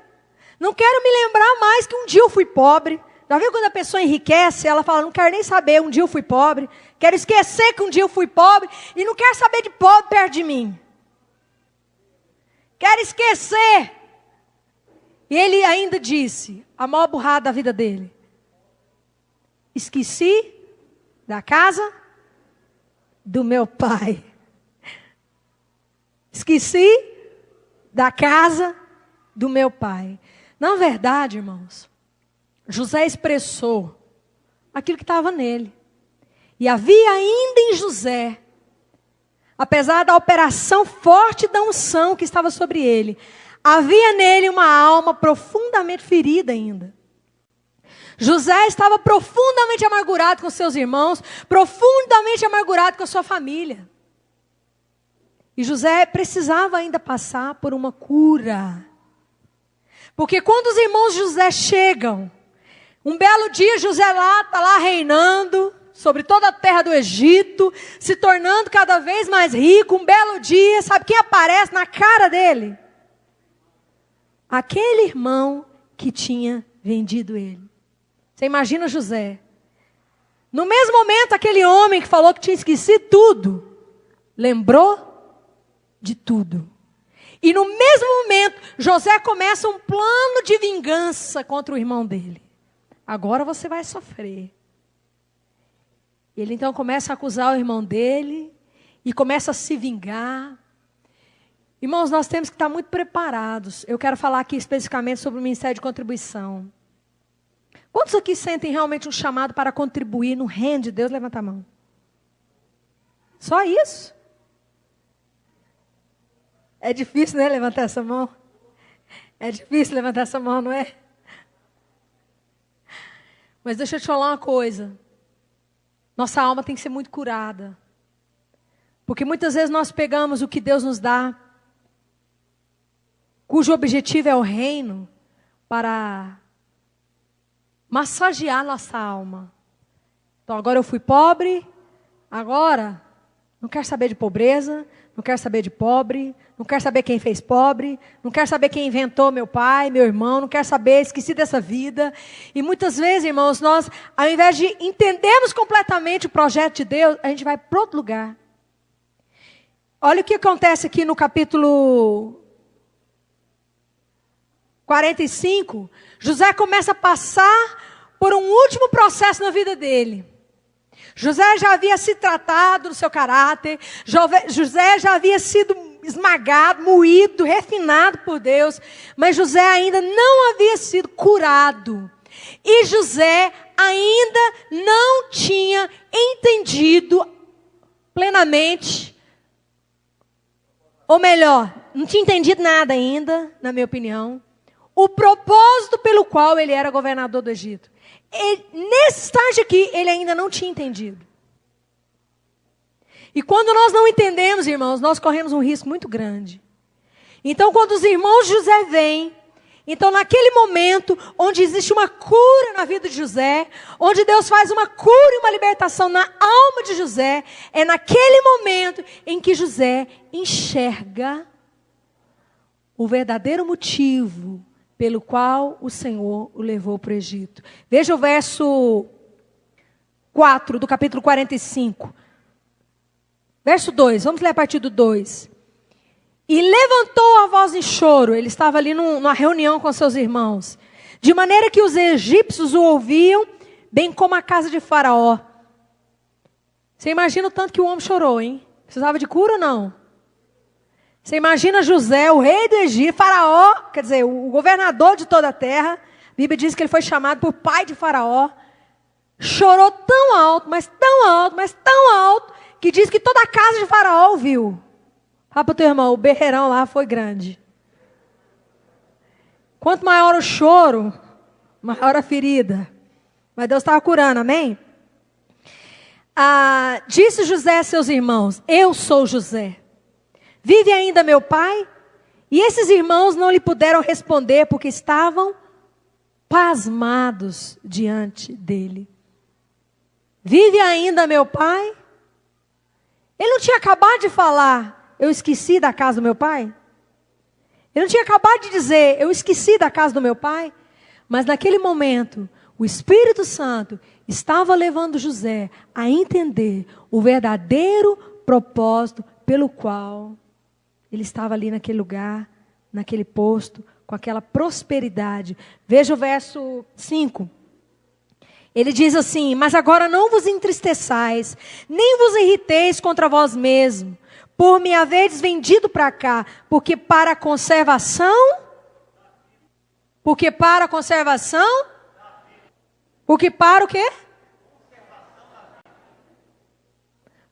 não quero me lembrar mais que um dia eu fui pobre. Já viu quando a pessoa enriquece, ela fala, não quero nem saber, um dia eu fui pobre, quero esquecer que um dia eu fui pobre, e não quero saber de pobre perto de mim. Quero esquecer. E ele ainda disse, a maior burrada da vida dele. Esqueci da casa do meu pai. Esqueci da casa do meu pai. Na verdade, irmãos, José expressou aquilo que estava nele. E havia ainda em José, apesar da operação forte da unção que estava sobre ele, havia nele uma alma profundamente ferida ainda. José estava profundamente amargurado com seus irmãos, profundamente amargurado com a sua família. E José precisava ainda passar por uma cura. Porque quando os irmãos de José chegam, um belo dia José está lá reinando sobre toda a terra do Egito, se tornando cada vez mais rico. Um belo dia, sabe quem aparece na cara dele? Aquele irmão que tinha vendido ele. Você imagina José. No mesmo momento, aquele homem que falou que tinha esquecido tudo, lembrou de tudo. E no mesmo momento, José começa um plano de vingança contra o irmão dele. Agora você vai sofrer. Ele então começa a acusar o irmão dele e começa a se vingar. Irmãos, nós temos que estar muito preparados. Eu quero falar aqui especificamente sobre o ministério de contribuição. Quantos aqui sentem realmente um chamado para contribuir no reino de Deus? Levanta a mão. Só isso? É difícil, né, levantar essa mão? É difícil levantar essa mão, não é? Mas deixa eu te falar uma coisa. Nossa alma tem que ser muito curada. Porque muitas vezes nós pegamos o que Deus nos dá, cujo objetivo é o reino, para massagear nossa alma. Então agora eu fui pobre, agora não quero saber de pobreza, não quero saber de pobre, não quero saber quem fez pobre, não quero saber quem inventou meu pai, meu irmão, não quero saber, esqueci dessa vida. E muitas vezes, irmãos, nós, ao invés de entendermos completamente o projeto de Deus, a gente vai para outro lugar. Olha o que acontece aqui no capítulo 45. José começa a passar por um último processo na vida dele. José já havia se tratado do seu caráter, José já havia sido esmagado, moído, refinado por Deus, mas José ainda não havia sido curado. E José ainda não tinha entendido plenamente, ou melhor, não tinha entendido nada ainda, na minha opinião, o propósito pelo qual ele era governador do Egito. Nesse estágio aqui, ele ainda não tinha entendido. E quando nós não entendemos, irmãos, nós corremos um risco muito grande. Então, quando os irmãos de José vêm, então naquele momento, onde existe uma cura na vida de José, onde Deus faz uma cura e uma libertação na alma de José, é naquele momento em que José enxerga o verdadeiro motivo pelo qual o Senhor o levou para o Egito. Veja o verso 4 do capítulo 45. Verso 2, vamos ler a partir do 2. E levantou a voz em choro, ele estava ali numa reunião com seus irmãos, de maneira que os egípcios o ouviam, bem como a casa de Faraó. Você imagina o tanto que o homem chorou, hein? Precisava de cura ou não? Você imagina José, o rei do Egito, Faraó, quer dizer, o governador de toda a terra. A Bíblia diz que ele foi chamado por pai de Faraó. Chorou tão alto, mas tão alto, mas tão alto, que diz que toda a casa de Faraó ouviu. Fala para o teu irmão, o berreirão lá foi grande. Quanto maior o choro, maior a ferida. Mas Deus estava curando, amém? Disse José a seus irmãos, eu sou José. Vive ainda meu pai? E esses irmãos não lhe puderam responder, porque estavam pasmados diante dele. Vive ainda meu pai? Ele não tinha acabado de falar, eu esqueci da casa do meu pai? Ele não tinha acabado de dizer, eu esqueci da casa do meu pai? Mas naquele momento, o Espírito Santo estava levando José a entender o verdadeiro propósito pelo qual ele estava ali naquele lugar, naquele posto, com aquela prosperidade. Veja o verso 5. Ele diz assim: mas agora não vos entristeçais, nem vos irriteis contra vós mesmos, por me haveres vendido para cá, porque para a conservação, porque para o quê?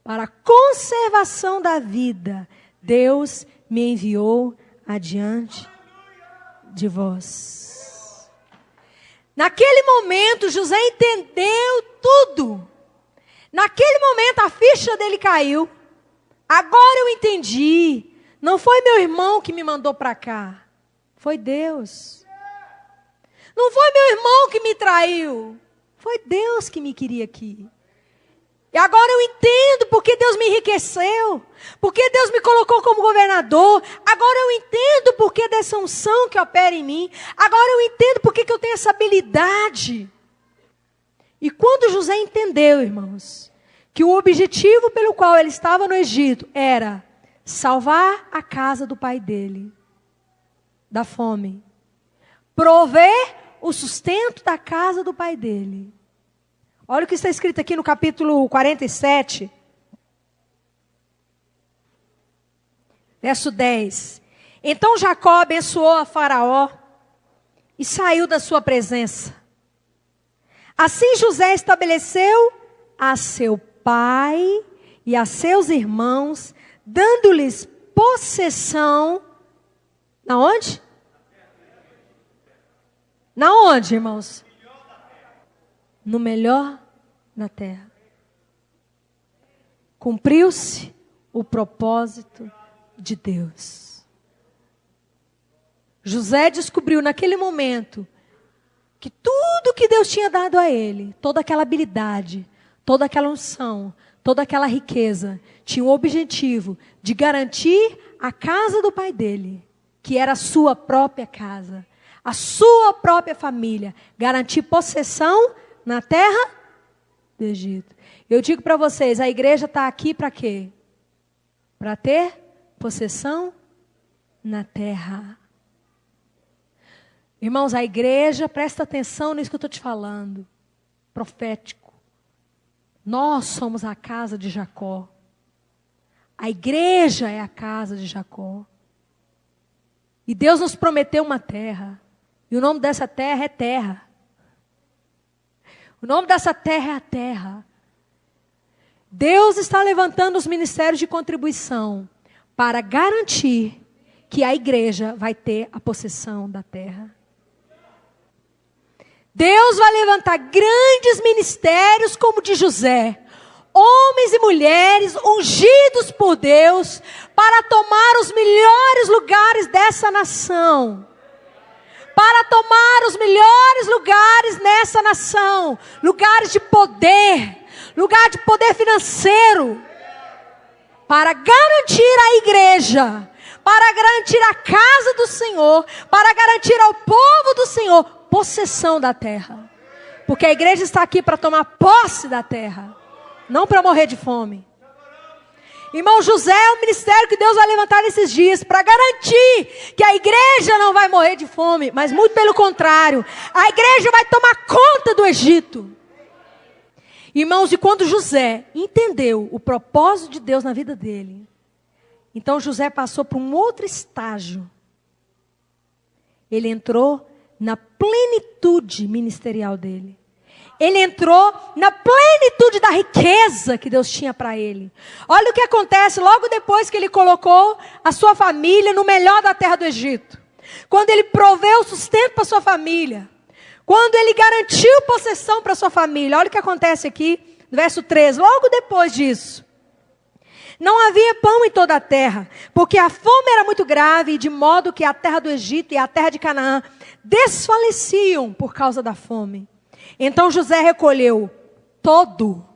Para a conservação da vida, Deus me enviou adiante de vós. Naquele momento, José entendeu tudo. Naquele momento, a ficha dele caiu. Agora eu entendi. Não foi meu irmão que me mandou para cá. Foi Deus. Não foi meu irmão que me traiu. Foi Deus que me queria aqui. E agora eu entendo porque Deus me enriqueceu. Porque Deus me colocou como governador. Agora eu entendo porque dessa unção que opera em mim. Agora eu entendo porque que eu tenho essa habilidade. E quando José entendeu, irmãos, que o objetivo pelo qual ele estava no Egito era salvar a casa do pai dele da fome, prover o sustento da casa do pai dele. Olha o que está escrito aqui no capítulo 47, verso 10. Então Jacó abençoou a Faraó e saiu da sua presença. Assim José estabeleceu a seu pai e a seus irmãos, dando-lhes possessão. Na onde? Na onde, irmãos? No melhor da terra. Cumpriu-se o propósito de Deus. José descobriu naquele momento que tudo que Deus tinha dado a ele, toda aquela habilidade, toda aquela unção, toda aquela riqueza, tinha o objetivo de garantir a casa do pai dele, que era a sua própria casa, a sua própria família, garantir possessão na terra do Egito. Eu digo para vocês, a igreja está aqui para quê? Para ter possessão na terra. Irmãos, a igreja, presta atenção nisso que eu estou te falando. Profético. Nós somos a casa de Jacó. A igreja é a casa de Jacó. E Deus nos prometeu uma terra. E o nome dessa terra é terra. O nome dessa terra é a terra. Deus está levantando os ministérios de contribuição para garantir que a igreja vai ter a possessão da terra. Deus vai levantar grandes ministérios como o de José. Homens e mulheres ungidos por Deus para tomar os melhores lugares dessa nação. Para tomar os melhores lugares nessa nação. Lugares de poder. Lugar de poder financeiro. Para garantir a igreja. Para garantir a casa do Senhor. Para garantir ao povo do Senhor possessão da terra. Porque a igreja está aqui para tomar posse da terra. Não para morrer de fome. Irmão, José é um ministério que Deus vai levantar nesses dias para garantir que a igreja não vai morrer de fome, mas muito pelo contrário, a igreja vai tomar conta do Egito. Irmãos, e quando José entendeu o propósito de Deus na vida dele, então José passou para um outro estágio. Ele entrou na plenitude ministerial dele. Ele entrou na plenitude da riqueza que Deus tinha para ele. Olha o que acontece logo depois que ele colocou a sua família no melhor da terra do Egito. Quando ele proveu sustento para sua família. Quando ele garantiu possessão para sua família. Olha o que acontece aqui, no verso 13. Logo depois disso. Não havia pão em toda a terra, porque a fome era muito grave, de modo que a terra do Egito e a terra de Canaã desfaleciam por causa da fome. Então José recolheu todo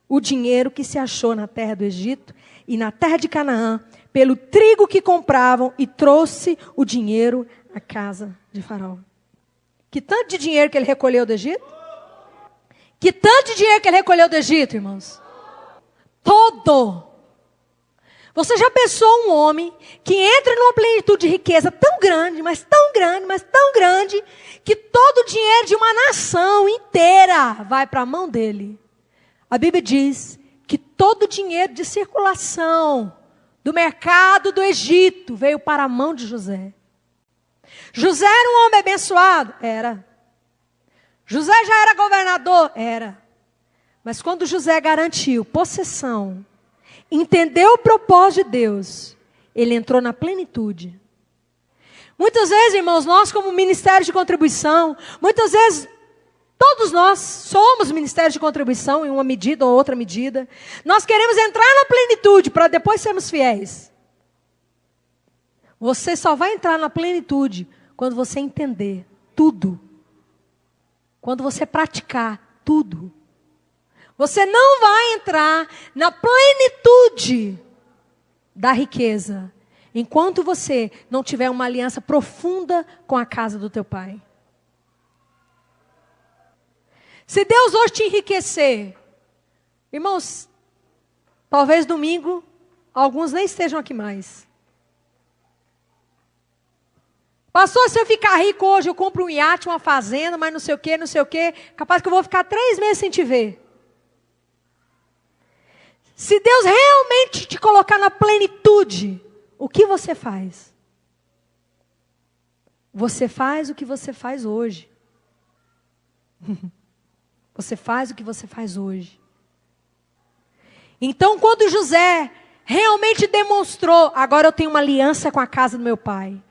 o dinheiro que se achou na terra do Egito e na terra de Canaã, pelo trigo que compravam, e trouxe o dinheiro à casa de Faraó. Que tanto de dinheiro que ele recolheu do Egito? Que tanto de dinheiro que ele recolheu do Egito, irmãos? Todo. Você já pensou um homem que entra numa plenitude de riqueza tão grande, mas tão grande, mas tão grande, que todo o dinheiro de uma nação inteira vai para a mão dele? A Bíblia diz que todo o dinheiro de circulação do mercado do Egito veio para a mão de José. José era um homem abençoado? Era. José já era governador? Era. Mas quando José garantiu possessão, entendeu o propósito de Deus, ele entrou na plenitude. Muitas vezes, irmãos, nós como ministério de contribuição, muitas vezes, todos nós somos ministério de contribuição em uma medida ou outra medida. Nós queremos entrar na plenitude para depois sermos fiéis. Você só vai entrar na plenitude quando você entender tudo. Quando você praticar tudo. Você não vai entrar na plenitude da riqueza enquanto você não tiver uma aliança profunda com a casa do teu pai. Se Deus hoje te enriquecer, irmãos, talvez domingo alguns nem estejam aqui mais. Pastor, se eu ficar rico hoje, eu compro um iate, uma fazenda, mas não sei o quê, capaz que eu vou ficar 3 meses sem te ver. Se Deus realmente te colocar na plenitude, o que você faz? Você faz o que você faz hoje. Você faz o que você faz hoje. Então, quando José realmente demonstrou, agora eu tenho uma aliança com a casa do meu pai.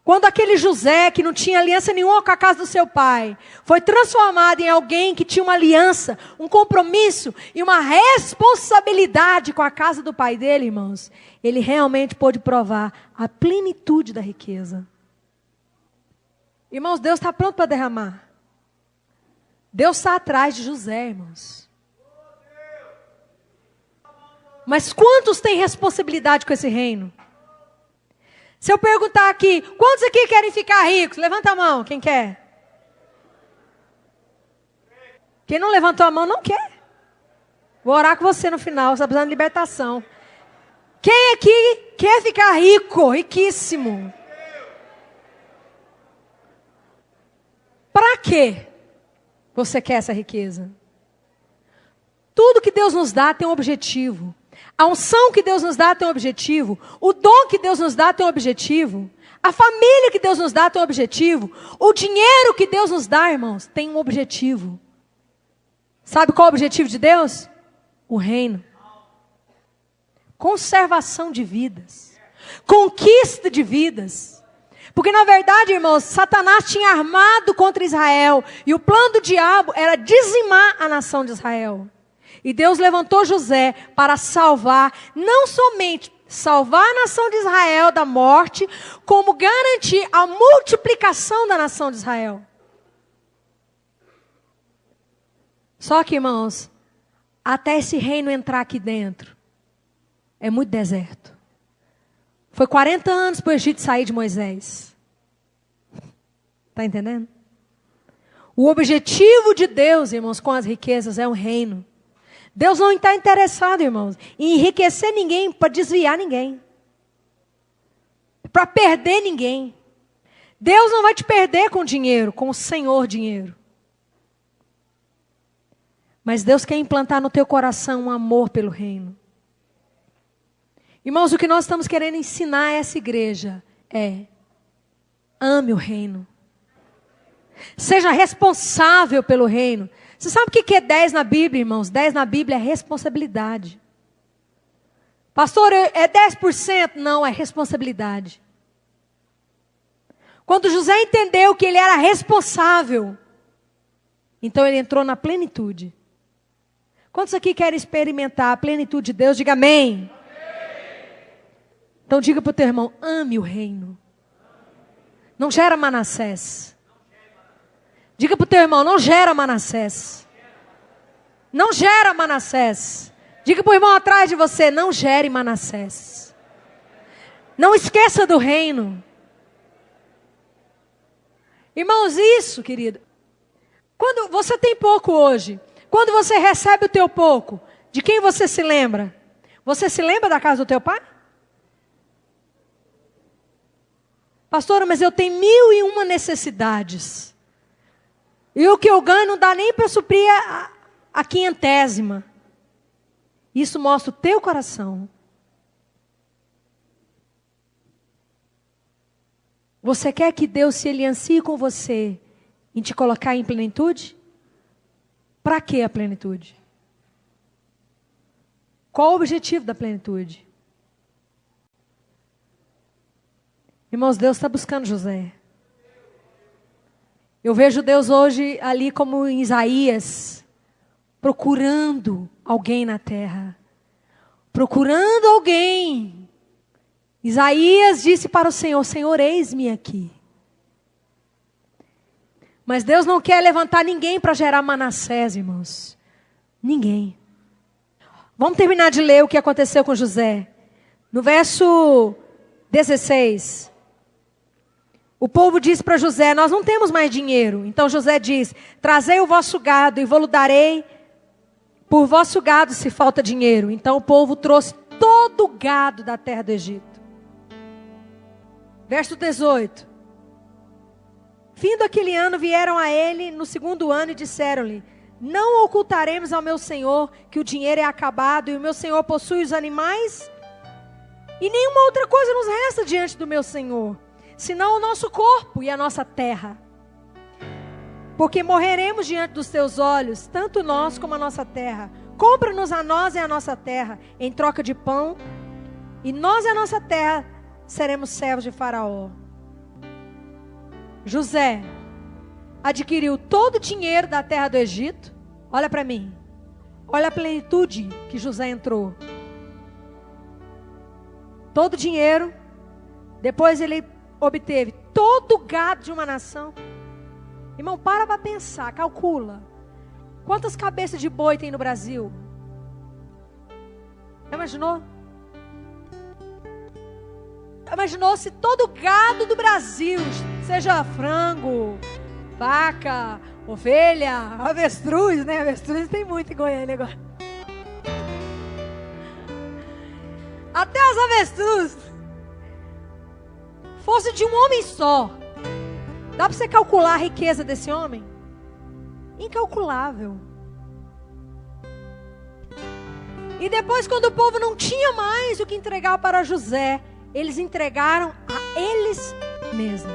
Quando aquele José, que não tinha aliança nenhuma com a casa do seu pai, foi transformado em alguém que tinha uma aliança, um compromisso e uma responsabilidade com a casa do pai dele, irmãos, ele realmente pôde provar a plenitude da riqueza. Irmãos, Deus está pronto para derramar. Deus está atrás de José, irmãos. Mas quantos têm responsabilidade com esse reino? Se eu perguntar aqui, quantos aqui querem ficar ricos? Levanta a mão, quem quer? Quem não levantou a mão não quer. Vou orar com você no final, você está precisando de libertação. Quem aqui quer ficar rico, riquíssimo? Para quê você quer essa riqueza? Tudo que Deus nos dá tem um objetivo. A unção que Deus nos dá tem um objetivo. O dom que Deus nos dá tem um objetivo. A família que Deus nos dá tem um objetivo. O dinheiro que Deus nos dá, irmãos, tem um objetivo. Sabe qual é o objetivo de Deus? O reino. Conservação de vidas. Conquista de vidas. Porque na verdade, irmãos, Satanás tinha armado contra Israel. E o plano do diabo era dizimar a nação de Israel. E Deus levantou José para salvar, não somente salvar a nação de Israel da morte, como garantir a multiplicação da nação de Israel. Só que, irmãos, até esse reino entrar aqui dentro, é muito deserto. Foi 40 anos para o Egito sair de Moisés. Está entendendo? O objetivo de Deus, irmãos, com as riquezas é um reino. Deus não está interessado, irmãos, em enriquecer ninguém para desviar ninguém. Para perder ninguém. Deus não vai te perder com dinheiro, com o Senhor dinheiro. Mas Deus quer implantar no teu coração um amor pelo reino. Irmãos, o que nós estamos querendo ensinar a essa igreja é: ame o reino. Seja responsável pelo reino. Você sabe o que é 10 na Bíblia, irmãos? 10 na Bíblia é responsabilidade. Pastor, é 10%? Não, é responsabilidade. Quando José entendeu que ele era responsável, então ele entrou na plenitude. Quantos aqui querem experimentar a plenitude de Deus? Diga amém. Então diga para o teu irmão: ame o reino. Não gera Manassés. Diga para o teu irmão: não gera Manassés. Não gera Manassés. Diga para o irmão atrás de você: não gere Manassés. Não esqueça do reino. Irmãos, isso, querido. Quando você tem pouco hoje, quando você recebe o teu pouco, de quem você se lembra? Você se lembra da casa do teu pai? Pastora, mas eu tenho 1001 necessidades. E o que eu ganho não dá nem para suprir a 500ª. Isso mostra o teu coração. Você quer que Deus se aliancie com você em te colocar em plenitude? Para que a plenitude? Qual o objetivo da plenitude? Irmãos, Deus está buscando José. Eu vejo Deus hoje ali como em Isaías, procurando alguém na terra. Procurando alguém. Isaías disse para o Senhor, Senhor, eis-me aqui. Mas Deus não quer levantar ninguém para gerar Manassés, irmãos. Ninguém. Vamos terminar de ler o que aconteceu com José. No verso 16. O povo disse para José, nós não temos mais dinheiro. Então José diz, trazei o vosso gado e vou-lo darei por vosso gado se falta dinheiro. Então o povo trouxe todo o gado da terra do Egito. Verso 18. Fim daquele ano vieram a ele no 2º ano e disseram-lhe, não ocultaremos ao meu senhor que o dinheiro é acabado e o meu senhor possui os animais? E nenhuma outra coisa nos resta diante do meu senhor, senão o nosso corpo e a nossa terra. Porque morreremos diante dos teus olhos, tanto nós como a nossa terra. Compra-nos a nós e a nossa terra, em troca de pão, e nós e a nossa terra seremos servos de Faraó. José adquiriu todo o dinheiro da terra do Egito. Olha para mim. Olha a plenitude que José entrou. Todo o dinheiro. Depois ele obteve todo o gado de uma nação. Irmão, para pensar, calcula. Quantas cabeças de boi tem no Brasil? Imaginou? Imaginou se todo o gado do Brasil, seja frango, vaca, ovelha, avestruz, né? Avestruz tem muito em Goiânia agora. Até as avestruz fosse de um homem só. Dá para você calcular a riqueza desse homem? Incalculável. E depois, quando o povo não tinha mais o que entregar para José, eles entregaram a eles mesmos.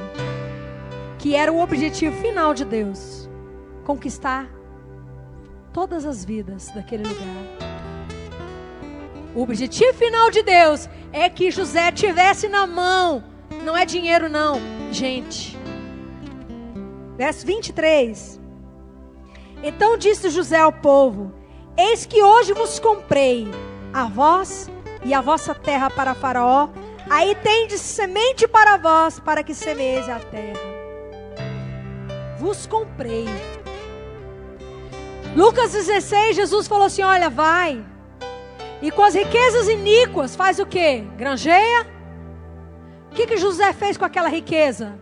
Que era o objetivo final de Deus. Conquistar todas as vidas daquele lugar. O objetivo final de Deus é que José tivesse na mão, não é dinheiro não, gente. Verso 23. Então disse José ao povo, eis que hoje vos comprei, a vós e a vossa terra para Faraó, aí tendes semente para vós, para que semeeis a terra. Vos comprei. Lucas 16, Jesus falou assim, olha, vai. E com as riquezas iníquas, faz o quê? Granjeia. O que José fez com aquela riqueza?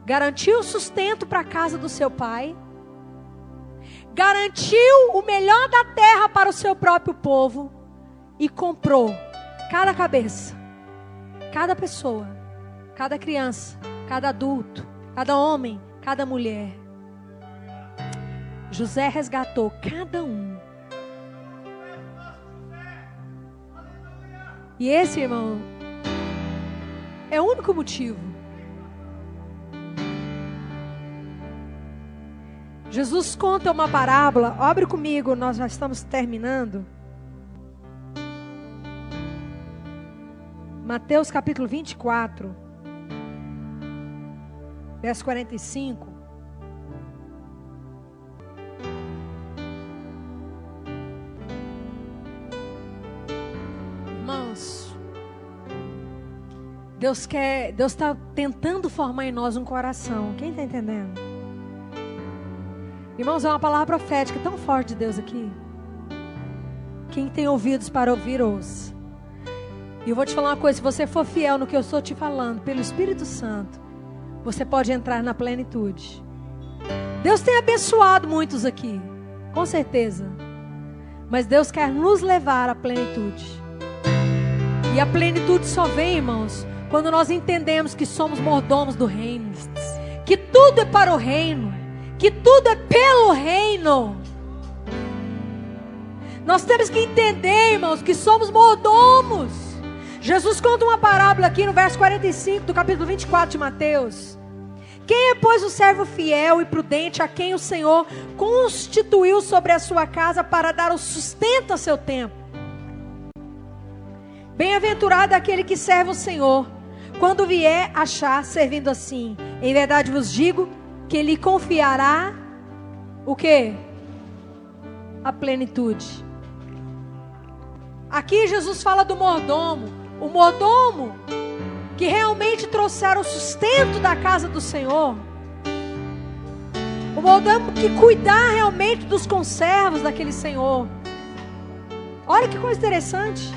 Garantiu sustento para a casa do seu pai. Garantiu o melhor da terra para o seu próprio povo. E comprou cada cabeça, cada pessoa, cada criança, cada adulto, cada homem, cada mulher. José resgatou cada um. E esse, irmão, é o único motivo. Jesus conta uma parábola. Abre comigo, nós já estamos terminando. Mateus capítulo 24, verso 45. Irmãos, Deus está tentando formar em nós um coração. Quem está entendendo? Irmãos, é uma palavra profética tão forte de Deus aqui. Quem tem ouvidos para ouvir, ouça. E eu vou te falar uma coisa, se você for fiel no que eu estou te falando, pelo Espírito Santo, você pode entrar na plenitude. Deus tem abençoado muitos aqui, com certeza. Mas Deus quer nos levar à plenitude. E a plenitude só vem, irmãos, Quando nós entendemos que somos mordomos do reino, que tudo é para o reino, que tudo é pelo reino. Nós temos que entender, irmãos, que somos mordomos. Jesus conta uma parábola aqui no verso 45 do capítulo 24 de Mateus. Quem é, pois, o servo fiel e prudente a quem o Senhor constituiu sobre a sua casa para dar o sustento a seu tempo? Bem-aventurado aquele que serve o Senhor, quando vier achar servindo assim. Em verdade vos digo que ele confiará o quê? A plenitude. Aqui Jesus fala do mordomo. O mordomo que realmente trouxeram o sustento da casa do Senhor. O mordomo que cuidar realmente dos conservos daquele Senhor. Olha que coisa interessante.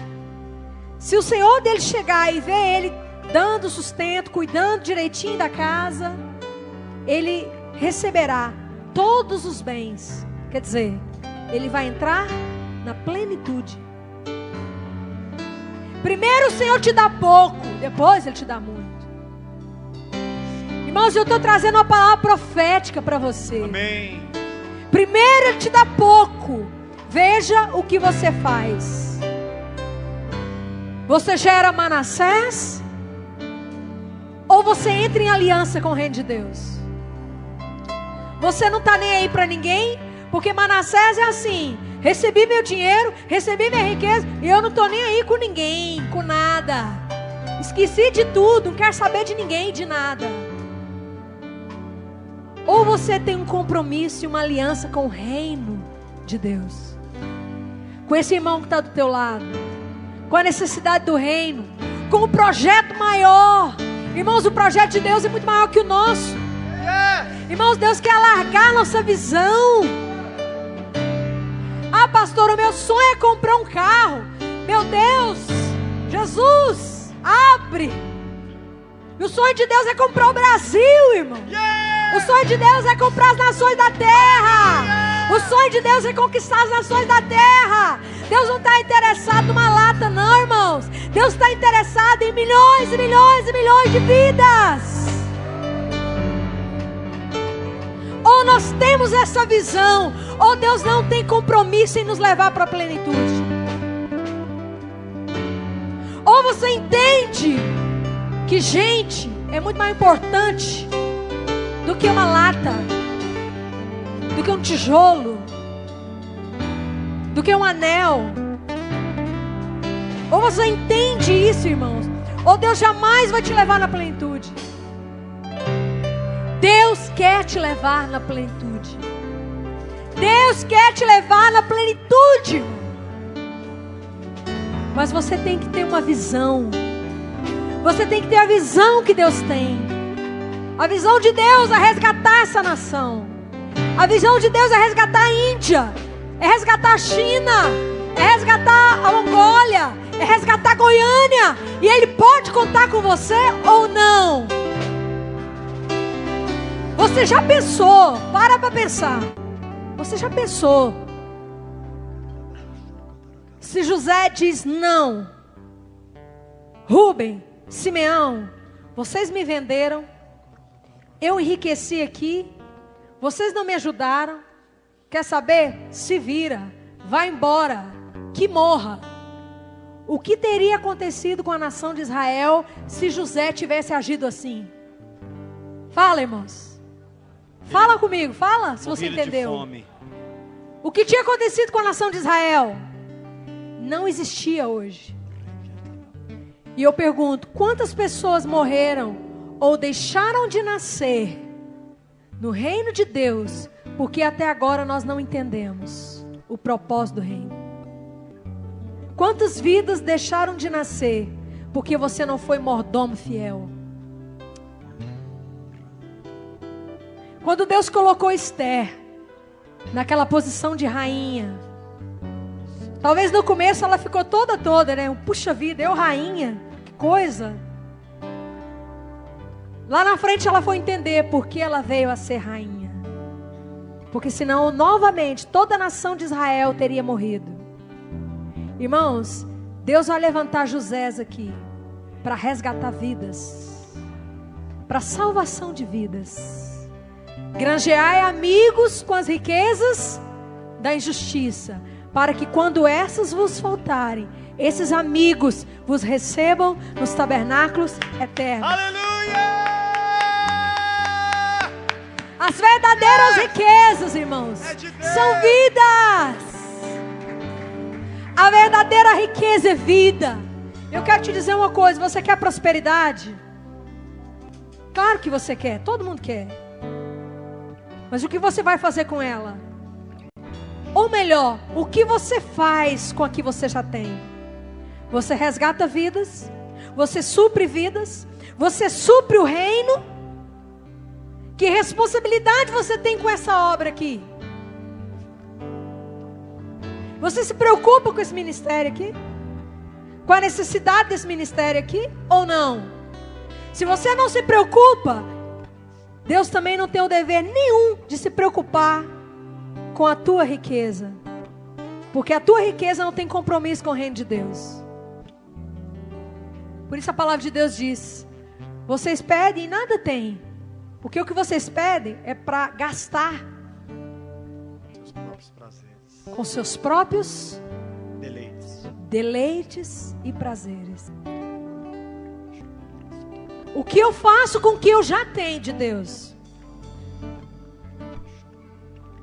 Se o Senhor dele chegar e ver ele dando sustento, cuidando direitinho da casa, ele receberá todos os bens. Quer dizer, ele vai entrar na plenitude. Primeiro o Senhor te dá pouco, depois Ele te dá muito. Irmãos, eu estou trazendo uma palavra profética para você. Amém. Primeiro Ele te dá pouco. Veja o que você faz. Você gera Manassés? Ou você entra em aliança com o reino de Deus? Você não está nem aí para ninguém? Porque Manassés é assim: recebi meu dinheiro, recebi minha riqueza, e eu não estou nem aí com ninguém, com nada. Esqueci de tudo, não quero saber de ninguém, de nada. Ou você tem um compromisso e uma aliança com o reino de Deus, com esse irmão que está do teu lado, com a necessidade do reino, com o projeto maior. Irmãos, o projeto de Deus é muito maior que o nosso. Irmãos, Deus quer alargar a nossa visão. Ah, pastor, o meu sonho é comprar um carro. Meu Deus, Jesus, abre. E o sonho de Deus é comprar o Brasil, irmão. O sonho de Deus é comprar as nações da terra. O sonho de Deus é conquistar as nações da terra. Deus não está interessado numa lata, não, irmãos. Deus está interessado em milhões e milhões e milhões de vidas. Ou nós temos essa visão, ou Deus não tem compromisso em nos levar para a plenitude. Ou você entende que gente é muito mais importante do que uma lata, do que um tijolo, do que um anel. Ou você entende isso, irmãos, ou Deus jamais vai te levar na plenitude. Deus quer te levar na plenitude. Deus quer te levar na plenitude. Mas você tem que ter uma visão. Você tem que ter a visão que Deus tem. A visão de Deus é resgatar essa nação. A visão de Deus é resgatar a Índia, é resgatar a China, é resgatar a Mongólia, é resgatar a Goiânia. E Ele pode contar com você ou não. Você já pensou? Para pensar. Você já pensou? Se José diz não, Rúben, Simeão, vocês me venderam, eu enriqueci aqui, vocês não me ajudaram, quer saber? Se vira, vai embora, que morra. O que teria acontecido com a nação de Israel se José tivesse agido assim? Fala, irmãos. Fala comigo, fala se você entendeu. O que tinha acontecido com a nação de Israel não existia hoje. E eu pergunto, quantas pessoas morreram ou deixaram de nascer no reino de Deus porque até agora nós não entendemos o propósito do reino? Quantas vidas deixaram de nascer porque você não foi mordomo fiel? Quando Deus colocou Esther naquela posição de rainha, talvez no começo ela ficou toda, né? Puxa vida, eu rainha, que coisa. Lá na frente ela foi entender por que ela veio a ser rainha. Porque senão, novamente, toda a nação de Israel teria morrido. Irmãos, Deus vai levantar José aqui. para resgatar vidas, para salvação de vidas. Granjeai amigos com as riquezas da injustiça, para que quando essas vos faltarem, esses amigos vos recebam nos tabernáculos eternos. Aleluia! As verdadeiras riquezas, irmãos, são vidas. A verdadeira riqueza é vida. Eu quero te dizer uma coisa: você quer prosperidade? Claro que você quer, todo mundo quer. Mas o que você vai fazer com ela? Ou melhor, o que você faz com a que você já tem? Você resgata vidas, você supre vidas, você supre o reino. Que responsabilidade você tem com essa obra aqui? Você se preocupa com esse ministério aqui? Com a necessidade desse ministério aqui? Ou não? Se você não se preocupa, Deus também não tem o dever nenhum de se preocupar com a tua riqueza. Porque a tua riqueza não tem compromisso com o reino de Deus. Por isso a palavra de Deus diz: vocês pedem e nada têm. Porque o que vocês pedem é para gastar com seus próprios deleites e prazeres. O que eu faço com o que eu já tenho de Deus?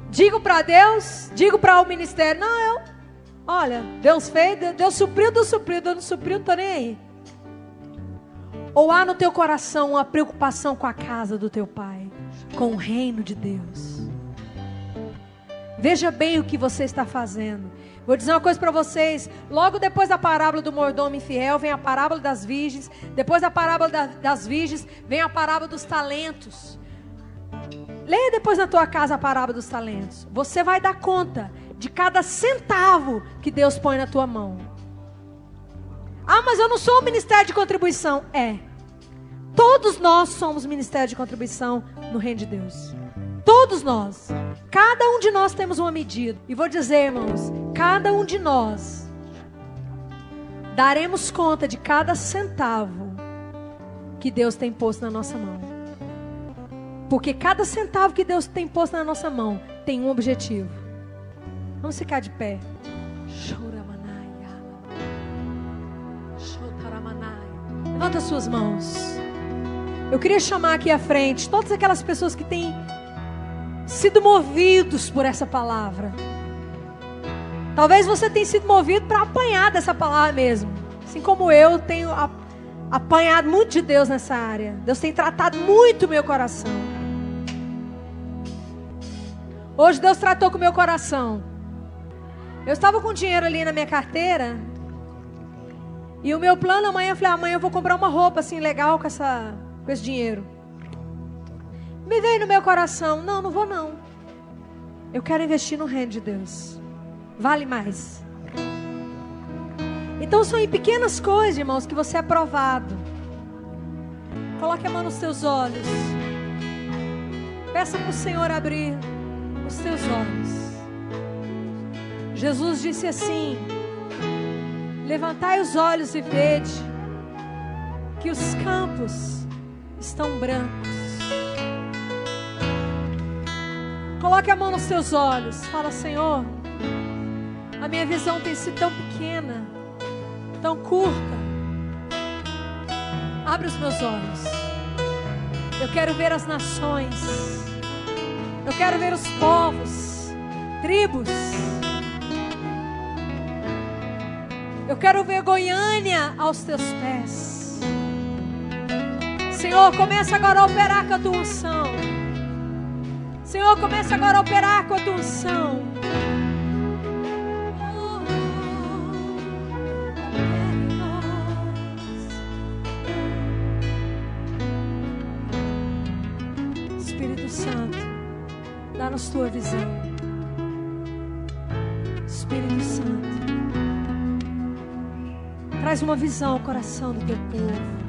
Digo para Deus, digo para o ministério: não, olha, Deus fez, Deus supriu, Deus não supriu, não estou nem aí. Ou há no teu coração uma preocupação com a casa do teu pai, com o reino de Deus? Veja bem o que você está fazendo. Vou dizer uma coisa para vocês: logo depois da parábola do mordomo infiel, vem a parábola das virgens. Depois da parábola das virgens, vem a parábola dos talentos. Leia depois na tua casa a parábola dos talentos. Você vai dar conta de cada centavo que Deus põe na tua mão. Ah, mas eu não sou o ministério de contribuição. Todos nós somos ministério de contribuição no reino de Deus. Todos nós. Cada um de nós temos uma medida. E vou dizer, irmãos, cada um de nós daremos conta de cada centavo que Deus tem posto na nossa mão. Porque cada centavo que Deus tem posto na nossa mão tem um objetivo. Vamos ficar de pé. Levanta suas mãos. Eu queria chamar aqui à frente todas aquelas pessoas que têm sido movidos por essa palavra. Talvez você tenha sido movido para apanhar dessa palavra mesmo. Assim como eu tenho apanhado muito de Deus nessa área. Deus tem tratado muito o meu coração. Hoje Deus tratou com o meu coração. Eu estava com dinheiro ali na minha carteira. E o meu plano amanhã, eu falei: amanhã eu vou comprar uma roupa assim legal com esse dinheiro. Me veio no meu coração: não vou não. Eu quero investir no reino de Deus. Vale mais. Então são em pequenas coisas, irmãos, que você é provado. Coloque a mão nos seus olhos. Peça para o Senhor abrir os teus olhos. Jesus disse assim: levantai os olhos e vede que os campos estão brancos. Coloque a mão nos seus olhos. Fala: Senhor, a minha visão tem sido tão pequena, tão curta. Abre os meus olhos. Eu quero ver as nações. Eu quero ver os povos, tribos. Eu quero ver Goiânia aos teus pés. Senhor, começa agora a operar com a tua unção. Senhor, começa agora a operar com a tua unção. Espírito Santo, dá-nos tua visão. Espírito Santo, traz uma visão ao coração do teu povo.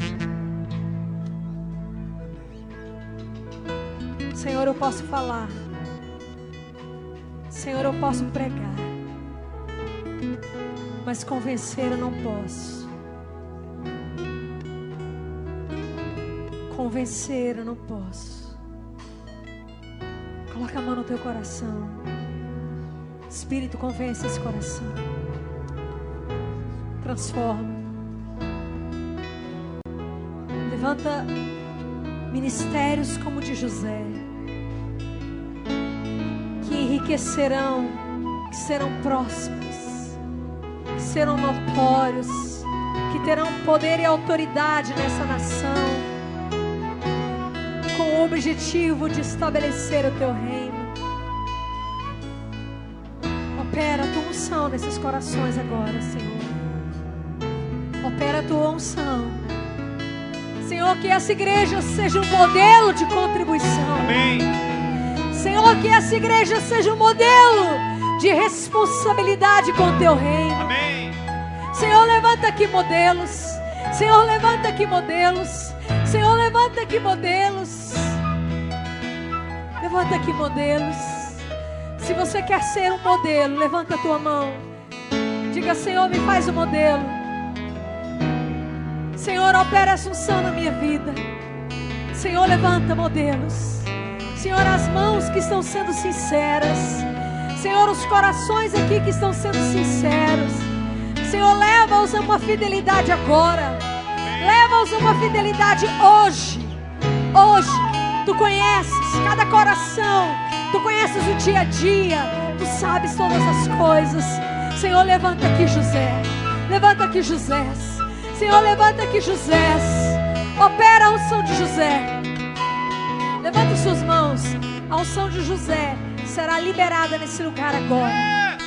Senhor, eu posso falar. Senhor, eu posso pregar. Mas convencer eu não posso. convencer, eu não posso. Coloca a mão no teu coração. Espírito, convence esse coração. Transforma. Levanta ministérios como o de José, que enriquecerão, que serão prósperos, que serão notórios, que terão poder e autoridade nessa nação, com o objetivo de estabelecer o teu reino. Opera a tua unção nesses corações agora, Senhor. Opera a tua unção. Senhor, que essa igreja seja um modelo de contribuição. Amém. Senhor, que essa igreja seja um modelo de responsabilidade com o teu reino. Amém. Senhor, levanta aqui modelos. Senhor, levanta aqui modelos. Senhor, levanta aqui modelos. Levanta aqui modelos. Se você quer ser um modelo, levanta a tua mão. Diga: Senhor, me faz um modelo. Senhor, opera essa unção na minha vida. Senhor, levanta modelos. Senhor, as mãos que estão sendo sinceras. Senhor, os corações aqui que estão sendo sinceros. Senhor, leva-os a uma fidelidade agora. Leva-os a uma fidelidade hoje. Hoje, Tu conheces cada coração. Tu conheces o dia a dia. Tu sabes todas as coisas. Senhor, levanta aqui José. Levanta aqui José. Senhor, levanta aqui José. Opera a unção de José. Levanta suas mãos. A unção de José será liberada nesse lugar agora.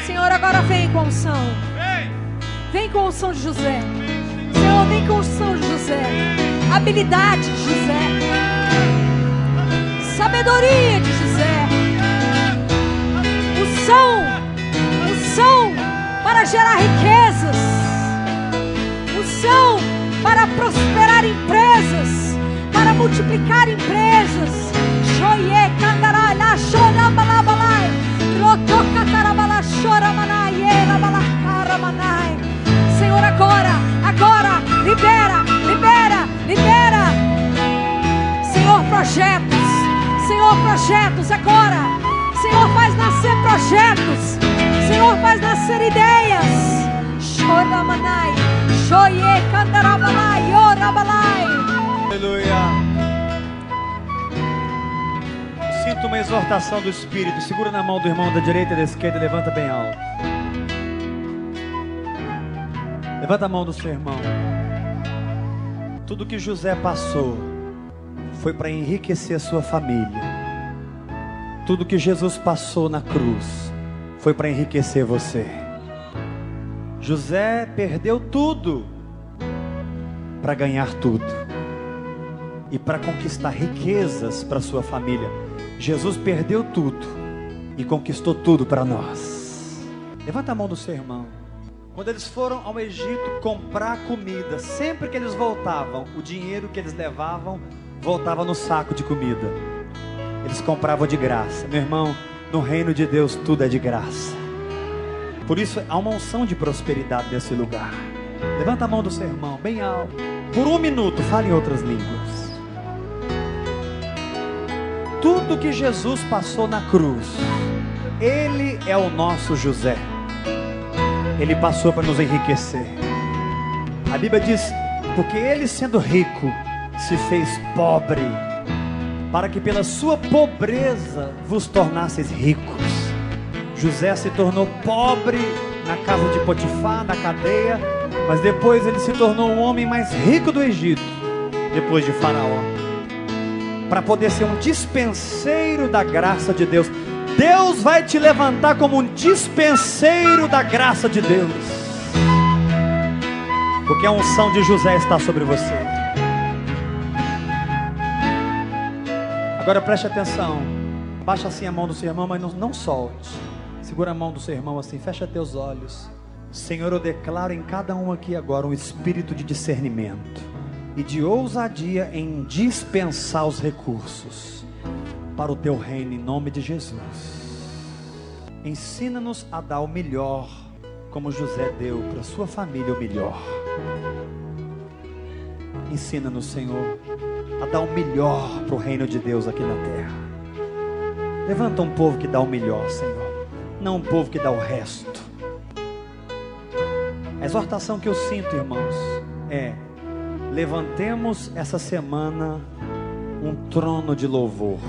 Senhor, agora vem com a unção. Vem com a unção de José. Senhor, vem com a unção de José. Habilidade de José. Sabedoria de José. Unção para gerar riquezas. Unção para prosperar empresas. Para multiplicar empresas. Senhor, agora, libera. Senhor, projetos agora. Senhor, faz nascer projetos. Senhor, faz nascer ideias. Aleluia. Sinto uma exortação do Espírito. Segura na mão do irmão da direita e da esquerda e levanta bem alto. Levanta a mão do seu irmão. Tudo que José passou foi para enriquecer a sua família. Tudo que Jesus passou na cruz foi para enriquecer você. José perdeu tudo para ganhar tudo e para conquistar riquezas para sua família. Jesus perdeu tudo e conquistou tudo para nós. Levanta a mão do seu irmão. Quando eles foram ao Egito comprar comida, sempre que eles voltavam, o dinheiro que eles levavam voltava no saco de comida. Eles compravam de graça. Meu irmão, no reino de Deus tudo é de graça. Por isso há uma unção de prosperidade nesse lugar. Levanta a mão do seu irmão bem alto. Por um minuto, fale em outras línguas. Tudo que Jesus passou na cruz, Ele é o nosso José. Ele passou para nos enriquecer. A Bíblia diz: porque Ele, sendo rico, se fez pobre, para que pela sua pobreza vos tornasseis ricos. José se tornou pobre na casa de Potifar, na cadeia, mas depois ele se tornou o homem mais rico do Egito, depois de Faraó, para poder ser um dispenseiro da graça de Deus. Deus vai te levantar como um dispenseiro da graça de Deus, porque a unção de José está sobre você. Agora preste atenção. Baixa assim a mão do seu irmão, mas não solte. Segura a mão do seu irmão assim, fecha teus olhos. Senhor, eu declaro em cada um aqui agora um espírito de discernimento e de ousadia em dispensar os recursos para o teu reino, em nome de Jesus. Ensina-nos a dar o melhor, como José deu para sua família o melhor. Ensina-nos, Senhor, a dar o melhor para o reino de Deus aqui na terra. Levanta um povo que dá o melhor, Senhor, não um povo que dá o resto. A exortação que eu sinto, irmãos, é: levantemos essa semana um trono de louvor,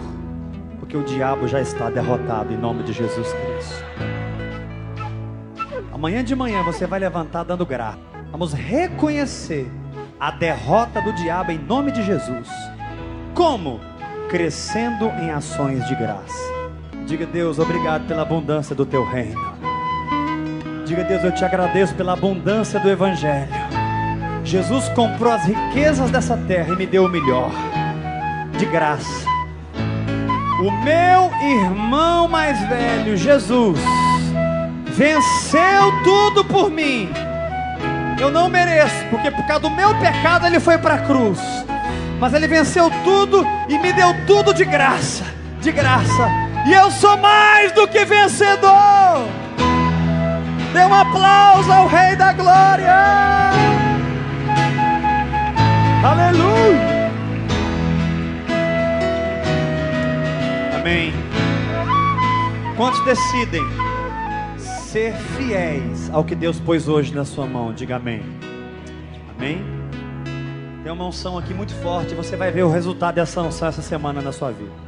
porque o diabo já está derrotado em nome de Jesus Cristo. Amanhã de manhã você vai levantar dando graça. Vamos reconhecer a derrota do diabo em nome de Jesus. Como? Crescendo em ações de graça. Diga: Deus, obrigado pela abundância do teu reino. Diga: Deus, eu te agradeço pela abundância do evangelho. Jesus comprou as riquezas dessa terra e me deu o melhor, de graça. O meu irmão mais velho, Jesus, venceu tudo por mim. Eu não mereço, porque por causa do meu pecado ele foi para a cruz. Mas ele venceu tudo e me deu tudo de graça. De graça. E eu sou mais do que vencedor. Dê um aplauso ao Rei da Glória. Aleluia. Amém. Quantos decidem ser fiéis ao que Deus pôs hoje na sua mão? Diga amém. Amém. Tem uma unção aqui muito forte. Você vai ver o resultado dessa unção essa semana na sua vida.